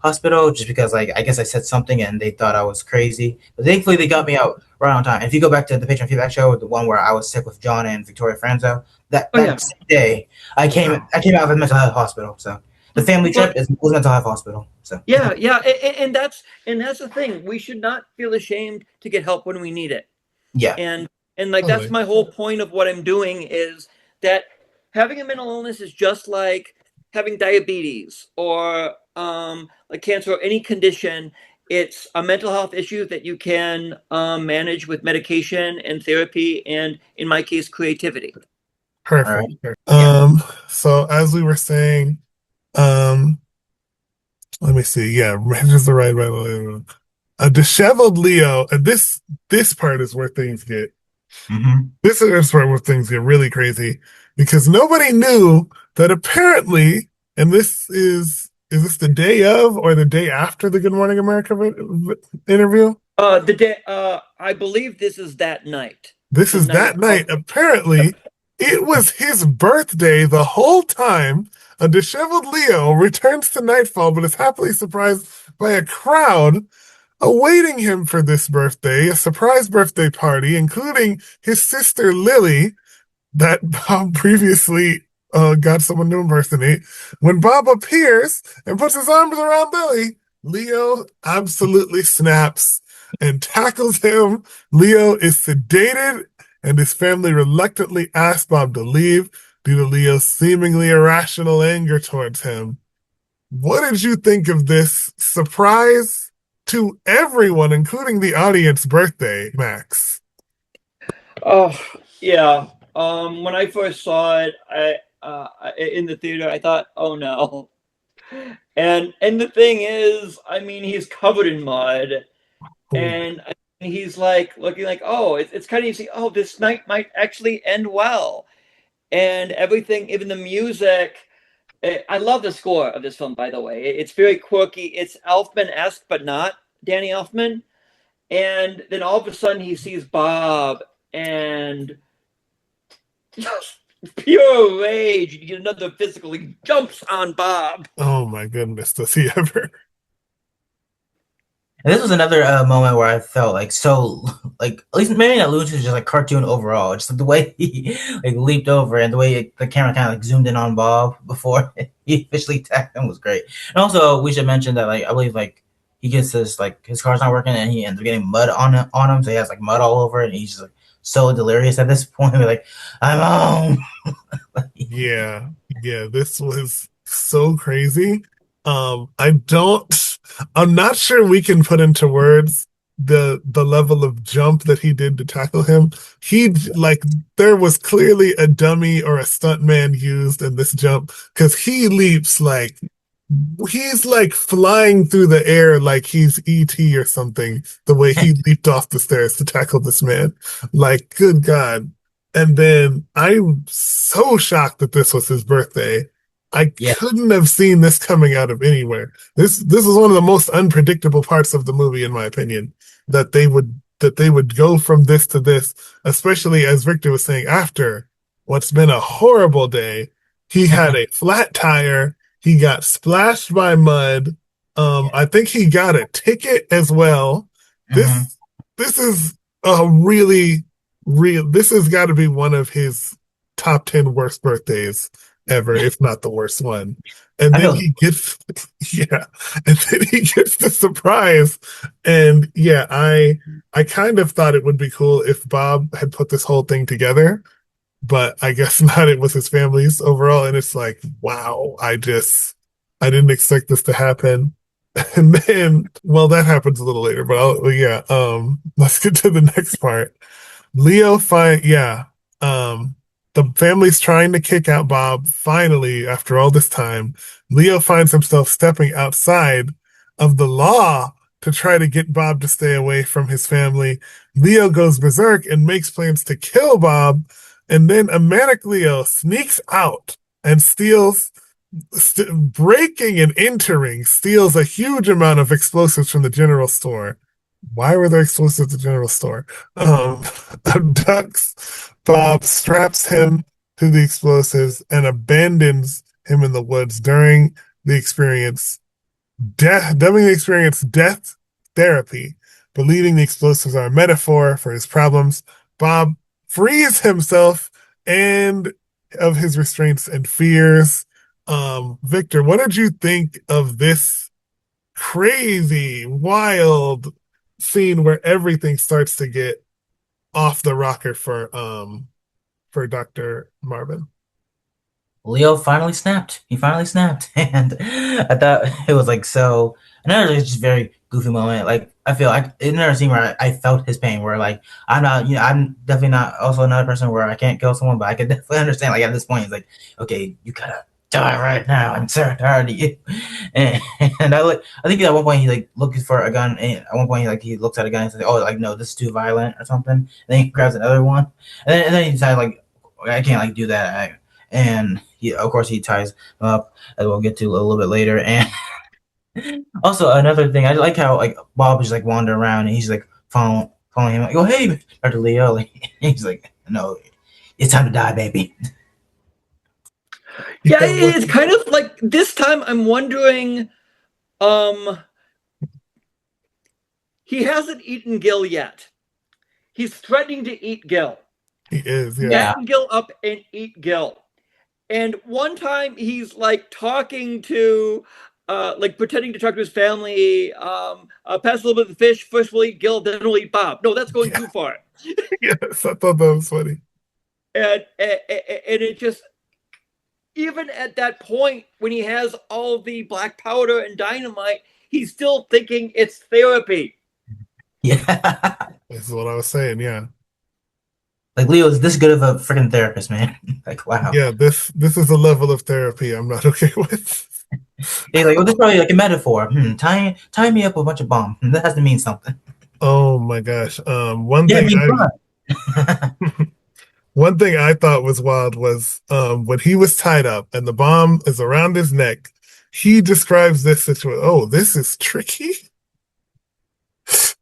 hospital just because like I guess I said something and they thought I was crazy. But thankfully they got me out right on time. If you go back to the patron feedback show, the one where I was sick with John and Victoria Franzo, that same day I came out of a mental health hospital. So the family trip was mental health hospital. So yeah, and that's the thing. We should not feel ashamed to get help when we need it. Yeah. And like that's my whole point of what I'm doing is that having a mental illness is just like having diabetes or like cancer or any condition. It's a mental health issue that you can manage with medication and therapy, and in my case, creativity. Perfect. So as we were saying, let me see. Yeah, is the right. A disheveled Leo. And this part is where things get. Mm-hmm. This is where things get really crazy because nobody knew that apparently, and this is this the day of or the day after the Good Morning America interview? The day. I believe this is that night. This is that night. Apparently, it was his birthday the whole time. A disheveled Leo returns to Nightfall, but is happily surprised by a crowd awaiting him for this birthday, a surprise birthday party, including his sister Lily, that Bob previously got someone to impersonate. When Bob appears and puts his arms around Lily, Leo absolutely snaps and tackles him. Leo is sedated, and his family reluctantly asks Bob to leave due to Leo's seemingly irrational anger towards him. What did you think of this surprise to everyone, including the audience, birthday, Max? Oh, yeah. When I first saw it, in the theater, I thought, "Oh no!" And the thing is, I mean, he's covered in mud, and he's like looking like, "Oh, it's kind of easy. Oh, this night might actually end well," and everything, even the music. I love the score of this film, by the way. It's very quirky. It's Elfman-esque, but not Danny Elfman. And then all of a sudden he sees Bob and just pure rage. You get another physical. He jumps on Bob. Oh my goodness, does he ever? And this was another moment where I felt like so, like at least maybe not Lucius, just like cartoon overall. Just the way he like leaped over and the way the camera kind of like zoomed in on Bob before he officially attacked him was great. And also, we should mention that like I believe like he gets this like his car's not working and he ends up getting mud on him, so he has like mud all over it, and he's just like so delirious at this point. We're like, I'm home. Yeah, this was so crazy. I'm not sure we can put into words the level of jump that he did to tackle him. There was clearly a dummy or a stunt man used in this jump because he leaps like he's like flying through the air like he's E.T. or something, the way he leaped off the stairs to tackle this man. Like, good God. And then I'm so shocked that this was his birthday. I couldn't have seen this coming out of anywhere. This is one of the most unpredictable parts of the movie, in my opinion, that they would go from this to this, especially as Victor was saying, after what's been a horrible day. He had a flat tire. He got splashed by mud. I think he got a ticket as well. This is a really this has got to be one of his top 10 worst birthdays ever, if not the worst one. And then he gets the surprise. And yeah, I kind of thought it would be cool if Bob had put this whole thing together, but I guess not. It was his family's overall. And it's like, wow, I didn't expect this to happen. And then, well, that happens a little later, but let's get to the next part. Leo the family's trying to kick out Bob. Finally, after all this time, Leo finds himself stepping outside of the law to try to get Bob to stay away from his family. Leo goes berserk and makes plans to kill Bob. And then a manic Leo sneaks out and breaking and entering, steals a huge amount of explosives from the general store. Why were there explosives at the general store? Abducts Bob, straps him to the explosives, and abandons him in the woods. During the experience, Deming experienced death therapy, believing the explosives are a metaphor for his problems. Bob frees himself and of his restraints and fears. Victor, what did you think of this crazy, wild scene where everything starts to get off the rocker for Dr. Marvin? Leo finally snapped. He finally snapped, and I thought it was like so. Another just very goofy moment. Like I feel like another scene where I felt his pain. Where like I'm not, I'm definitely not also another person where I can't kill someone, but I can definitely understand. Like at this point, it's like, okay, you gotta die right now. I'm so tired of you. And I think at one point he like looks for a gun, and at one point he looks at a gun and says, "Oh, like no, this is too violent" or something. And then he grabs another one, and then he decides like I can't like do that. And of course he ties them up, as we'll get to a little bit later. And also another thing, I like how like Bob is like wandering around and he's like following him, like, "Oh hey, Dr. Leo," like, he's like, "No, it's time to die, baby." Yeah, it's kind of like this time I'm wondering, he hasn't eaten Gil yet. He's threatening to eat Gil. He is, yeah. Fatten Gil up and eat Gil. And one time he's like talking to, like pretending to talk to his family. Pass a little bit of the fish. First we'll eat Gil, then we'll eat Bob. No, that's going too far. Yes, I thought that was funny. And it just, even at that point when he has all the black powder and dynamite, he's still thinking it's therapy. Yeah, This is what I was saying. Yeah. like Leo is this good of a freaking therapist, man. Like wow. Yeah, this is a level of therapy I'm not okay with. He's like, well, this is probably like a metaphor. Tie me up with a bunch of bombs. That has to mean something. Oh my gosh. One thing I thought was wild was when he was tied up and the bomb is around his neck, he describes this situation. Oh, this is tricky.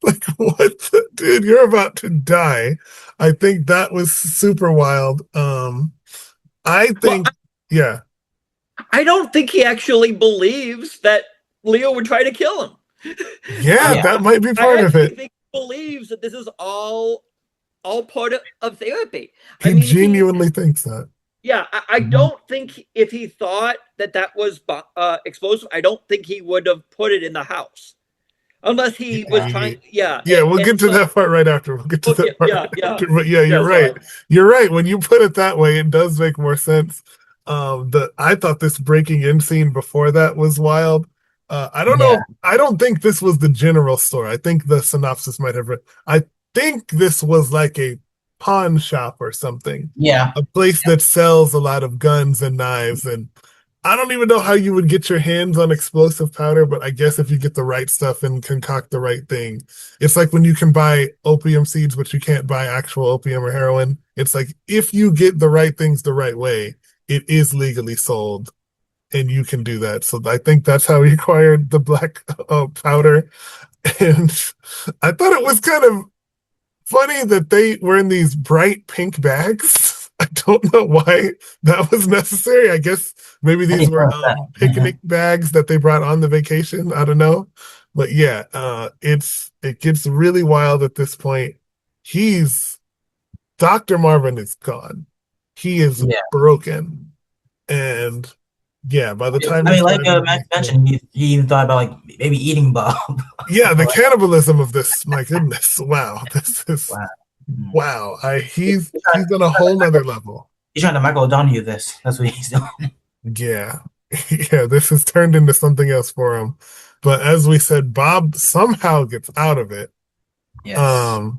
Like, what dude, you're about to die. I think that was super wild. I think yeah. I don't think he actually believes that Leo would try to kill him. Yeah, that might be part of it. I think he believes that this is all part of therapy. He genuinely thinks that. Yeah, I don't think if he thought that was explosive, I don't think he would have put it in the house. Unless he was trying, yeah. Yeah, we'll get to that part right after. We'll get to that part right after. But yeah, you're right. Sorry. You're right. When you put it that way, it does make more sense. I thought this breaking in scene before that was wild. I don't know. I don't think this was the general store. I think the synopsis might have. I think this was like a pawn shop or something. Yeah, a place that sells a lot of guns and knives, and I don't even know how you would get your hands on explosive powder, but I guess if you get the right stuff and concoct the right thing, it's like when you can buy opium seeds, but you can't buy actual opium or heroin. It's like if you get the right things the right way, it is legally sold, and you can do that. So I think that's how he acquired the black powder. And I thought it was kind of funny that they were in these bright pink bags. I don't know why that was necessary. I guess maybe these were picnic bags that they brought on the vacation. I don't know. But yeah, it gets really wild at this point. Dr. Marvin is gone. He is broken. And yeah, by the time like Max mentioned, he even thought about like maybe eating Bob. Yeah, the cannibalism of this, my goodness. Wow. This is wow. He's on a whole nother level. He's trying to Michael O'Donoghue this. That's what he's doing. Yeah. Yeah, this has turned into something else for him. But as we said, Bob somehow gets out of it. Yes.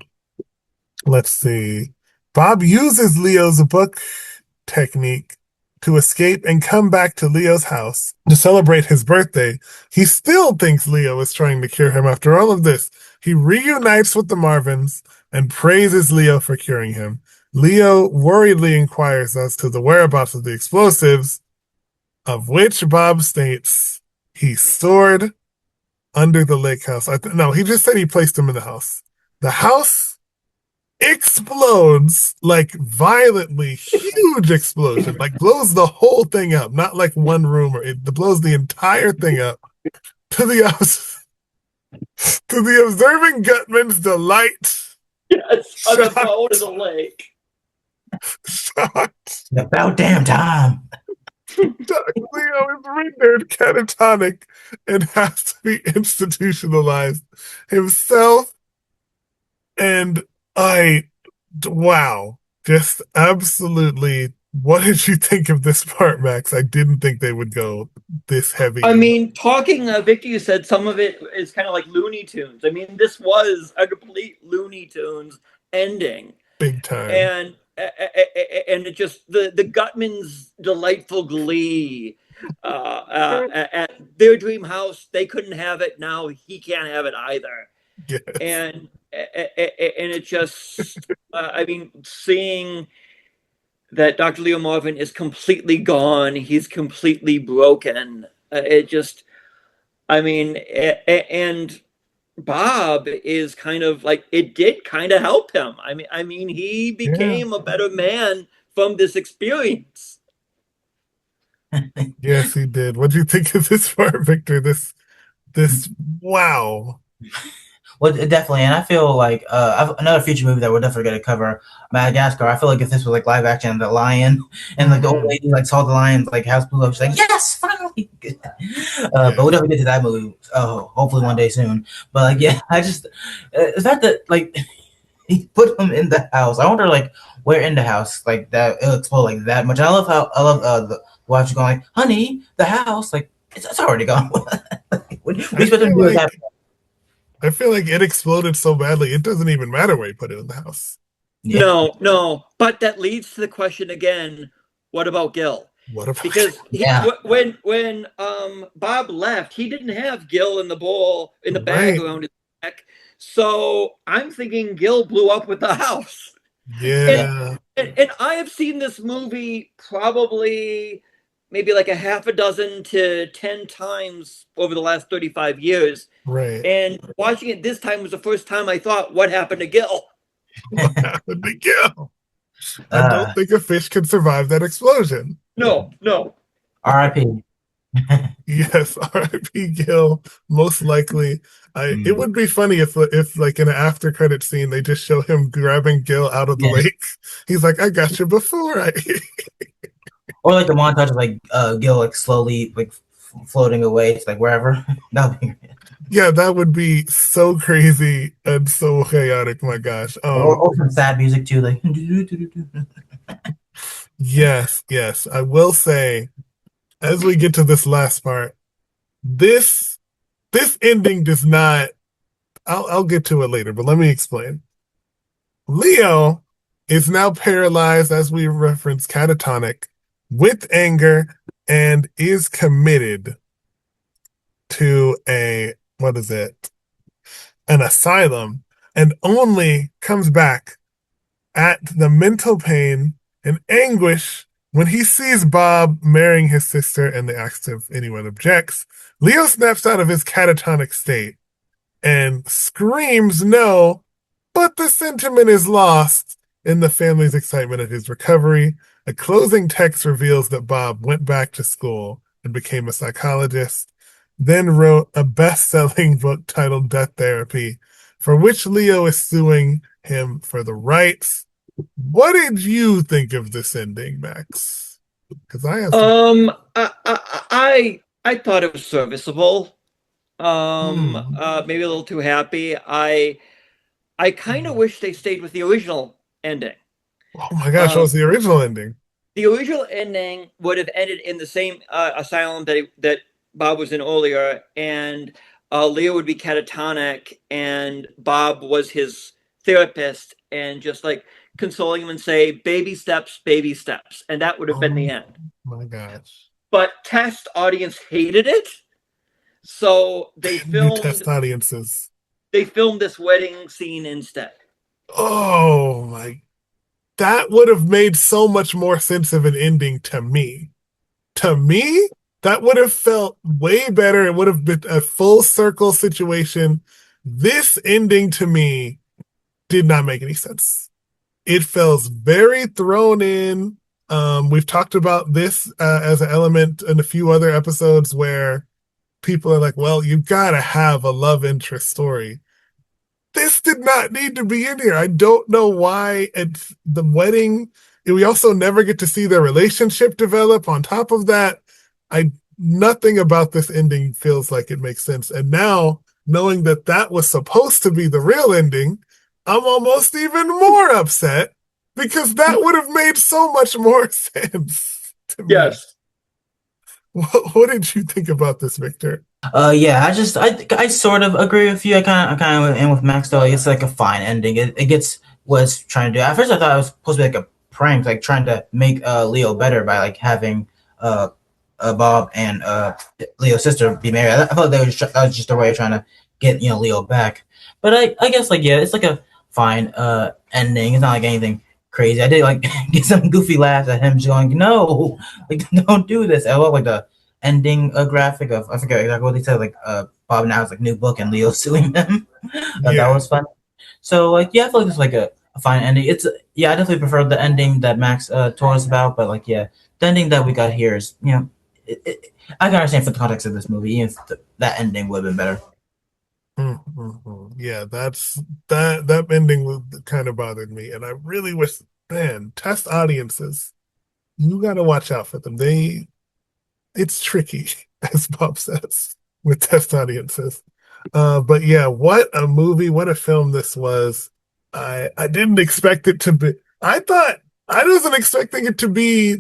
Let's see. Bob uses Leo's book technique to escape and come back to Leo's house to celebrate his birthday. He still thinks Leo is trying to cure him after all of this. He reunites with the Marvins and praises Leo for curing him. Leo worriedly inquires as to the whereabouts of the explosives, of which Bob states he stored under the lake house. No, he just said he placed them in the house. The house explodes, like violently, huge explosion, like blows the whole thing up, not like one room, it blows the entire thing up. To the to the observing Gutman's delight. Yes, on the Shocked. boat in the lake. Shocked. About damn time. Leo is rendered catatonic and has to be institutionalized himself. And wow, just absolutely. What did you think of this part, Max? I didn't think they would go this heavy. I mean, Victor, you said some of it is kind of like Looney Tunes. I mean, this was a complete Looney Tunes ending. Big time. And it just the Gutman's delightful glee at their dream house. They couldn't have it. Now he can't have it either. Yes. And it just I mean, seeing that Dr. Leo Marvin is completely gone, he's completely broken. It just, I mean, and Bob is kind of like, it did kind of help him. I mean, he became a better man from this experience. Yes, he did. What do you think of this part, Victor? This wow. Well, definitely, and I feel like another future movie that we're definitely going to cover, Madagascar. I feel like if this was like live action, the lion and like the old lady like saw the lion's like house blew up, she's like, yes, finally. But we'll definitely get to that movie. Oh, hopefully one day soon. But like, yeah, I just the fact that like he put him in the house. I wonder like where in the house like that it'll explode like that much. And I love the watch going like, honey, the house like it's already gone. What do you expect him to do with that? I feel like it exploded so badly, it doesn't even matter where you put it in the house. Yeah. No. But that leads to the question again, what about Gil? What about because when Bob left, he didn't have Gil in the bowl in the bag around his neck. So I'm thinking Gil blew up with the house. Yeah. And I have seen this movie probably maybe like a half a dozen to 10 times over the last 35 years. Right. And watching it this time was the first time I thought, what happened to Gil? What happened to Gil? I don't think a fish could survive that explosion. No. R.I.P. Yes, R.I.P. Gil. Most likely. It would be funny if like in an after credit scene they just show him grabbing Gil out of the lake. He's like, I got you before. Or like the montage of like Gil like slowly like floating away to like wherever. Yeah, that would be so crazy and so chaotic. My gosh. Or some sad music too, like. Yes. I will say, as we get to this last part, this ending does not. I'll get to it later, but let me explain. Leo is now paralyzed, as we referenced, catatonic, with anger, and is committed to an asylum, and only comes back at the mental pain and anguish when he sees Bob marrying his sister and they ask if anyone objects. Leo snaps out of his catatonic state and screams no, but the sentiment is lost in the family's excitement at his recovery. A closing text reveals that Bob went back to school and became a psychologist, then wrote a best-selling book titled Death Therapy, for which Leo is suing him for the rights. What did you think of this ending, Max? Because I thought it was serviceable. Maybe a little too happy. I kind of wish they stayed with the original ending. Oh my gosh, what was the original ending? The original ending would have ended in the same asylum that Bob was in earlier, and Leo would be catatonic, and Bob was his therapist, and just like consoling him and say, baby steps, and that would have been the end. My gosh. But test audience hated it, so they filmed test audiences. They filmed this wedding scene instead. Oh my! That would have made so much more sense of an ending to me. That would have felt way better. It would have been a full circle situation. This ending to me did not make any sense. It feels very thrown in. We've talked about this as an element in a few other episodes where people are like, well, you've got to have a love interest story. This did not need to be in here. I don't know why. It's the wedding. We also never get to see their relationship develop. On top of that, nothing about this ending feels like it makes sense. And now, knowing that that was supposed to be the real ending, I'm almost even more upset because that would have made so much more sense to me. Yes. What did you think about this, Victor? Yeah, I sort of agree with you. I kind of am with Max though. It's like a fine ending. It gets what it's trying to do. At first, I thought it was supposed to be like a prank, like trying to make Leo better by like having Bob and Leo's sister be married. I thought that was just a way of trying to get Leo back. But I guess like yeah, it's like a fine ending. It's not like anything crazy. I did like get some goofy laughs at him just going, no, like don't do this. I love like the ending graphic of I forget exactly what they said, like Bob now has like new book and Leo suing them. That was fun. So like yeah, I feel like it's like a fine ending. It's yeah, I definitely prefer the ending that Max told us about, but like yeah, the ending that we got here is I can understand for the context of this movie, even if that ending would have been better. Yeah, that ending kind of bothered me, and I really wish, man, test audiences, you got to watch out for them. It's tricky, as Bob says, with test audiences. But yeah, what a movie, what a film this was. I didn't expect it to be. I wasn't expecting it to be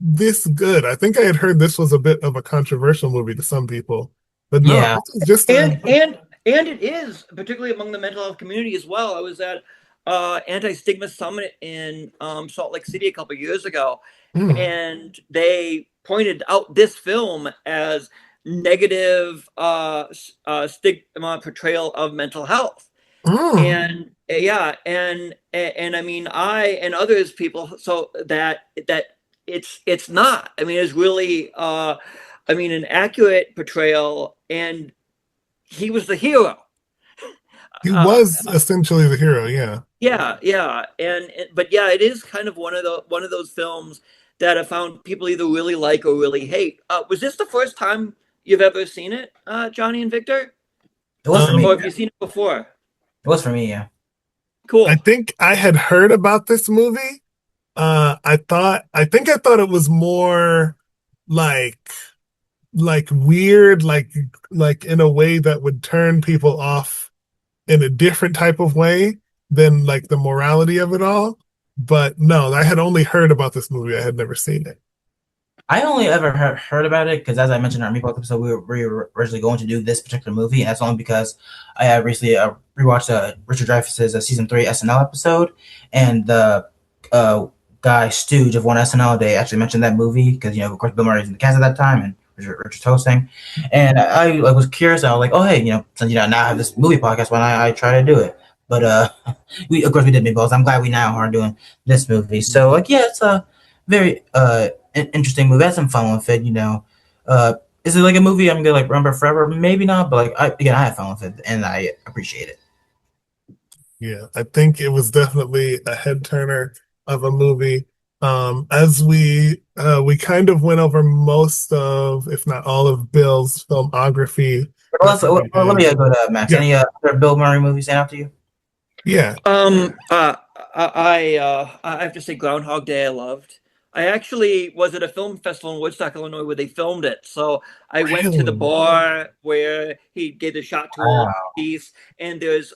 this good. I think I had heard this was a bit of a controversial movie to some people, but no, Yeah. this is just And it is, particularly among the mental health community as well. I was at Anti-Stigma Summit in Salt Lake City a couple of years ago, and they pointed out this film as negative stigma portrayal of mental health. And yeah, and I mean, I and others people, so that it's not. I mean, it's really an accurate portrayal, and he was the hero. He was essentially the hero, yeah. Yeah, but yeah, it is kind of one of those films that I found people either really like or really hate. Was this the first time you've ever seen it, Johnny and Victor? It was for me. Or have you seen it before? It was for me, yeah. Cool. I think I had heard about this movie. I thought it was more like weird, like in a way that would turn people off in a different type of way than like the morality of it all. But no, I had only heard about this movie. I had never seen it. I only ever heard about it because, as I mentioned in our Meatball episode, we were originally going to do this particular movie, and that's only because I recently rewatched Richard Dreyfuss's season 3 SNL episode, and the guy Stooge of One SNL, they actually mentioned that movie because of course Bill Murray was in the cast at that time, and Richard's hosting, and I was curious. I was like, oh hey, since now I have this movie podcast, why don't I try to do it? But we did Meatballs. I'm glad we now are doing this movie. So like yeah, it's a very interesting movie. I had some fun with it, Is it like a movie I'm gonna like remember forever? Maybe not, but like I had fun with it and I appreciate it. Yeah, I think it was definitely a head turner of a movie. As we kind of went over most of, if not all of Bill's filmography. Let me go to Max. Yeah. Any other Bill Murray movies stand out to you? Yeah. I have to say Groundhog Day I loved. I actually was at a film festival in Woodstock, Illinois, where they filmed it. So I went to the bar where he gave the shot to a piece, and there's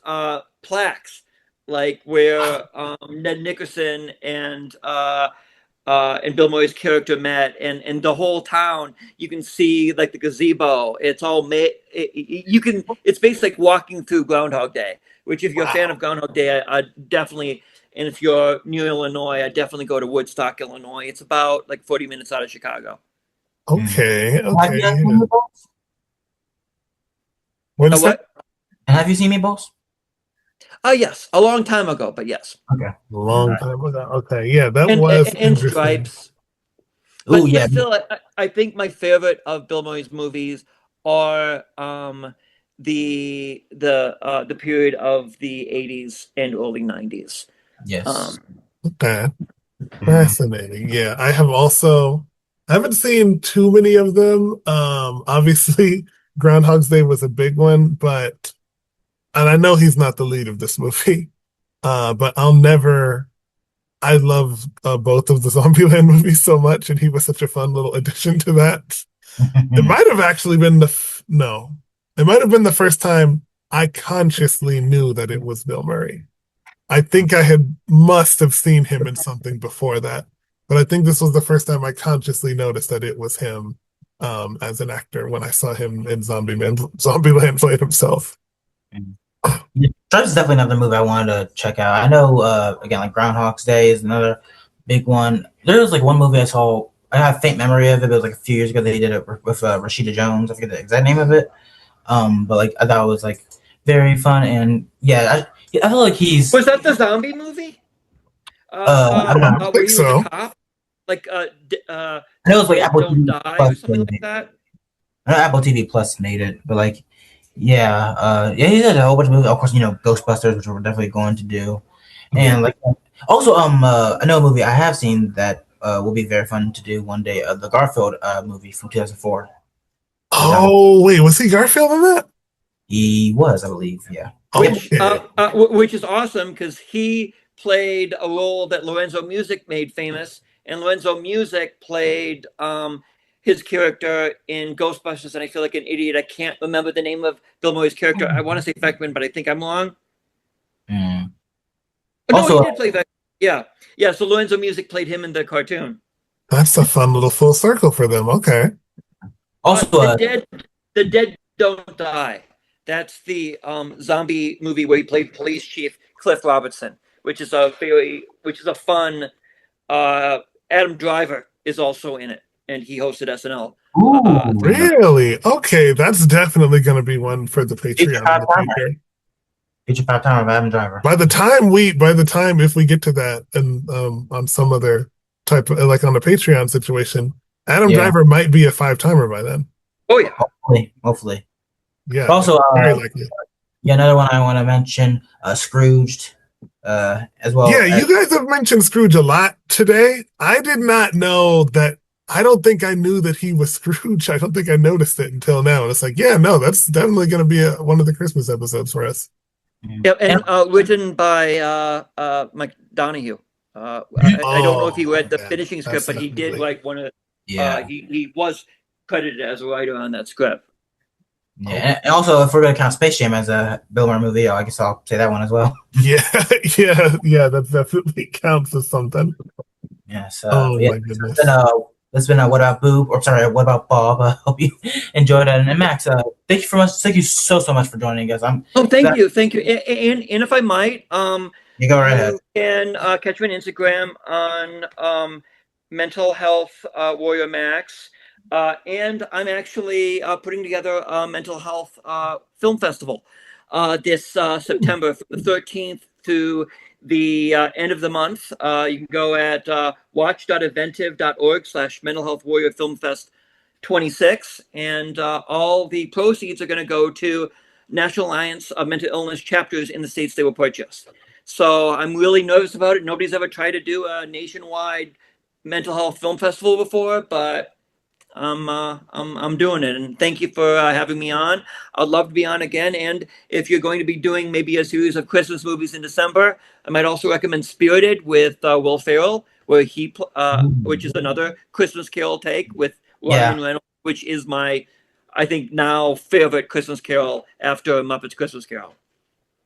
plaques like where Ned Nickerson and Bill Murray's character met, and the whole town. You can see like the gazebo. It's all made. It's basically like walking through Groundhog Day. Which, if you're a fan of Groundhog Day, I definitely. And if you're near Illinois, I definitely go to Woodstock, Illinois. It's about like 40 minutes out of Chicago. Okay. Have you seen Meatballs? Yes, a long time ago, but yes. Okay, a long time ago. Okay, yeah, that was and Stripes. But yeah, still, I think my favorite of Bill Murray's movies are the period of the 80s and early 90s. Yes. Okay. Fascinating. Yeah, I haven't seen too many of them. Obviously, Groundhog's Day was a big one, but and I know he's not the lead of this movie, but I love both of the Zombieland movies so much, and he was such a fun little addition to that. It might have actually been it might have been the first time I consciously knew that it was Bill Murray. I think must have seen him in something before that, but I think this was the first time I consciously noticed that it was him as an actor when I saw him in Zombieland playing himself. Stripes is definitely another movie I wanted to check out. I know, again, like Groundhog's Day is another big one. There was like one movie I saw. I have a faint memory of it. But it was like a few years ago that he did it with Rashida Jones. I forget the exact name of it. But like I thought it was like very fun, and yeah, I feel like he's. Was that the zombie movie? I don't know. I think so. A cop? Like I know it was like Apple Don't TV Die Plus or something like that. I know Apple TV Plus made it, but like, yeah, he did a whole bunch of movies. Of course, Ghostbusters, which we're definitely going to do, and like also I know a movie I have seen that will be very fun to do one day. The Garfield movie from 2004. Oh wait, was he Garfield in that? He was, I believe, yeah. Which is awesome because he played a role that Lorenzo Music made famous, and Lorenzo Music played his character in Ghostbusters, and I feel like an idiot. I can't remember the name of Bill Murray's character. I want to say Beckman, but I think I'm wrong. Mm. No, Also, he did play Beckman. Yeah. So Lorenzo Music played him in the cartoon. That's a fun little full circle for them. Okay. Also, the dead don't die. That's the zombie movie where he played police chief Cliff Robertson, which is a fun. Adam Driver is also in it, and he hosted SNL. Really? Okay, that's definitely going to be one for the Patreon. Feature 5 time of Adam Driver. By the time if we get to that, and on some other type of like on a Patreon situation, Adam Driver might be a 5-timer by then. Oh yeah, hopefully. Yeah. Also, very likely. Yeah, another one I want to mention, Scrooged, as well. Yeah, you guys have mentioned Scrooge a lot today. I did not know that. I don't think I knew that he was Scrooge. I don't think I noticed it until now. And it's like, yeah, no, that's definitely going to be one of the Christmas episodes for us. Yeah, and written by Mike Donahue. I don't know if he read the finishing script, but he did write one of the. Yeah, he was credited as a writer on that script. Yeah, and also if we're gonna count Space Jam as a Bill Murray movie, I guess I'll say that one as well. Yeah, that definitely counts as something. Yeah, so my goodness. It's been What About Boob, or sorry, What About Bob? I hope you enjoyed it. And Max, thank you so much for joining us. Thank you. And if I might, you go right ahead. You can catch me on Instagram on Mental Health Warrior Max. And I'm actually putting together a mental health film festival this September from the 13th to the end of the month. You can go at watch.eventive.org/mental health warrior film fest 26. And all the proceeds are going to go to National Alliance of Mental Illness chapters in the states they were purchased. So I'm really nervous about it. Nobody's ever tried to do a nationwide mental health film festival before, but I'm doing it, and thank you for having me on. I'd love to be on again. And if you're going to be doing maybe a series of Christmas movies in December, I might also recommend Spirited with Will Ferrell, where which is another Christmas Carol take with Ryan Reynolds, which is my, I think now favorite Christmas Carol after Muppets Christmas Carol.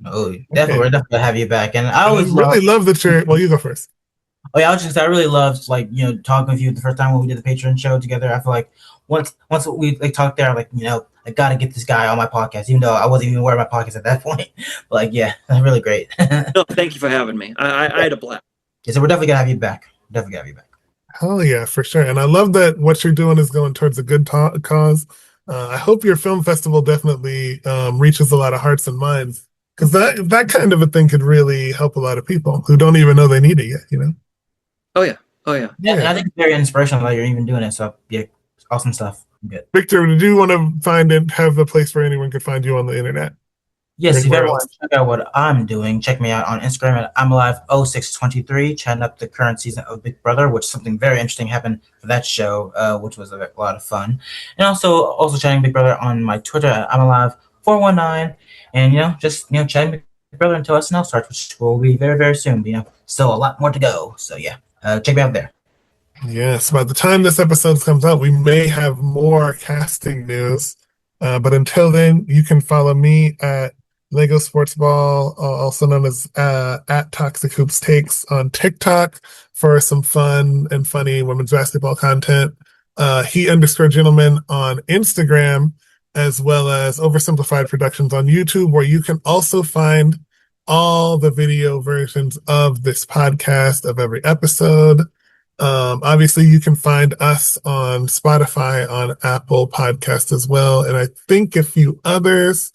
Oh, definitely, we're definitely have you back. And I always really love that you're. Well, you go first. Oh yeah, I really loved talking with you the first time when we did the Patreon show together. I feel like once we talked there, I gotta get this guy on my podcast, even though I wasn't even aware of my podcast at that point. But that's really great. No, thank you for having me. I had a blast. Yeah, so we're definitely gonna have you back. Hell yeah, for sure. And I love that what you're doing is going towards a good cause. I hope your film festival definitely reaches a lot of hearts and minds, because that kind of a thing could really help a lot of people who don't even know they need it yet. Oh yeah. Yeah, I think it's very inspirational that you're even doing it. So yeah, awesome stuff. Good. Victor, did you want to find and have a place where anyone could find you on the internet? Yes, if you Anywhere ever want else? to check out what I'm doing, check me out on Instagram at I'mAlive0623, chatting up the current season of Big Brother, which something very interesting happened for that show, which was a lot of fun. And also chatting Big Brother on my Twitter at I'mAlive419, and chatting Big Brother until SNL starts, which will be very, very soon. Still a lot more to go. So yeah, check me out there. Yes, by the time this episode comes out, we may have more casting news. But until then, you can follow me at Lego Sports Ball, also known as at Toxic Hoops Takes on TikTok for some fun and funny women's basketball content. He_gentleman on Instagram, as well as Oversimplified Productions on YouTube, where you can also find all the video versions of this podcast of every episode. Obviously, you can find us on Spotify, on Apple Podcast as well, and I think a few others.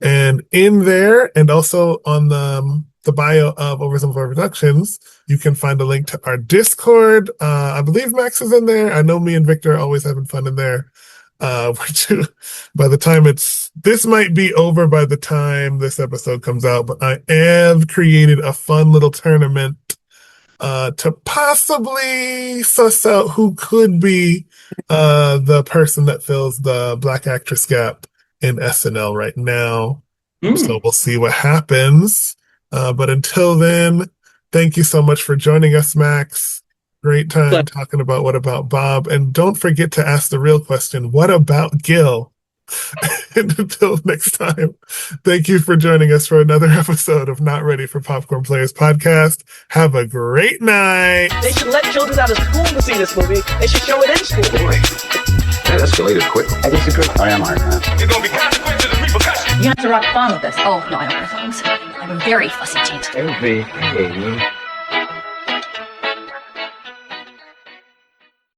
And in there, and also on the bio of Oversimplified Productions, you can find a link to our Discord. I believe Max is in there. I know me and Victor are always having fun in there. Which by the time this might be over by the time this episode comes out, but I have created a fun little tournament to possibly suss out who could be the person that fills the Black actress gap in SNL right now. So we'll see what happens. But until then, thank you so much for joining us, Max. Great time talking about What About Bob. And don't forget to ask the real question, what about Gil? And until next time, thank you for joining us for another episode of Not Ready for Popcorn Players podcast. Have a great night. They should let children out of school to see this movie. They should show it in school. Boy, that escalated quickly. I disagree. I am Iron Man. There's gonna be consequences and repercussions. You have to rock the phone with this. Oh, no, I don't wear thongs. I have a very fussy taint. Hey,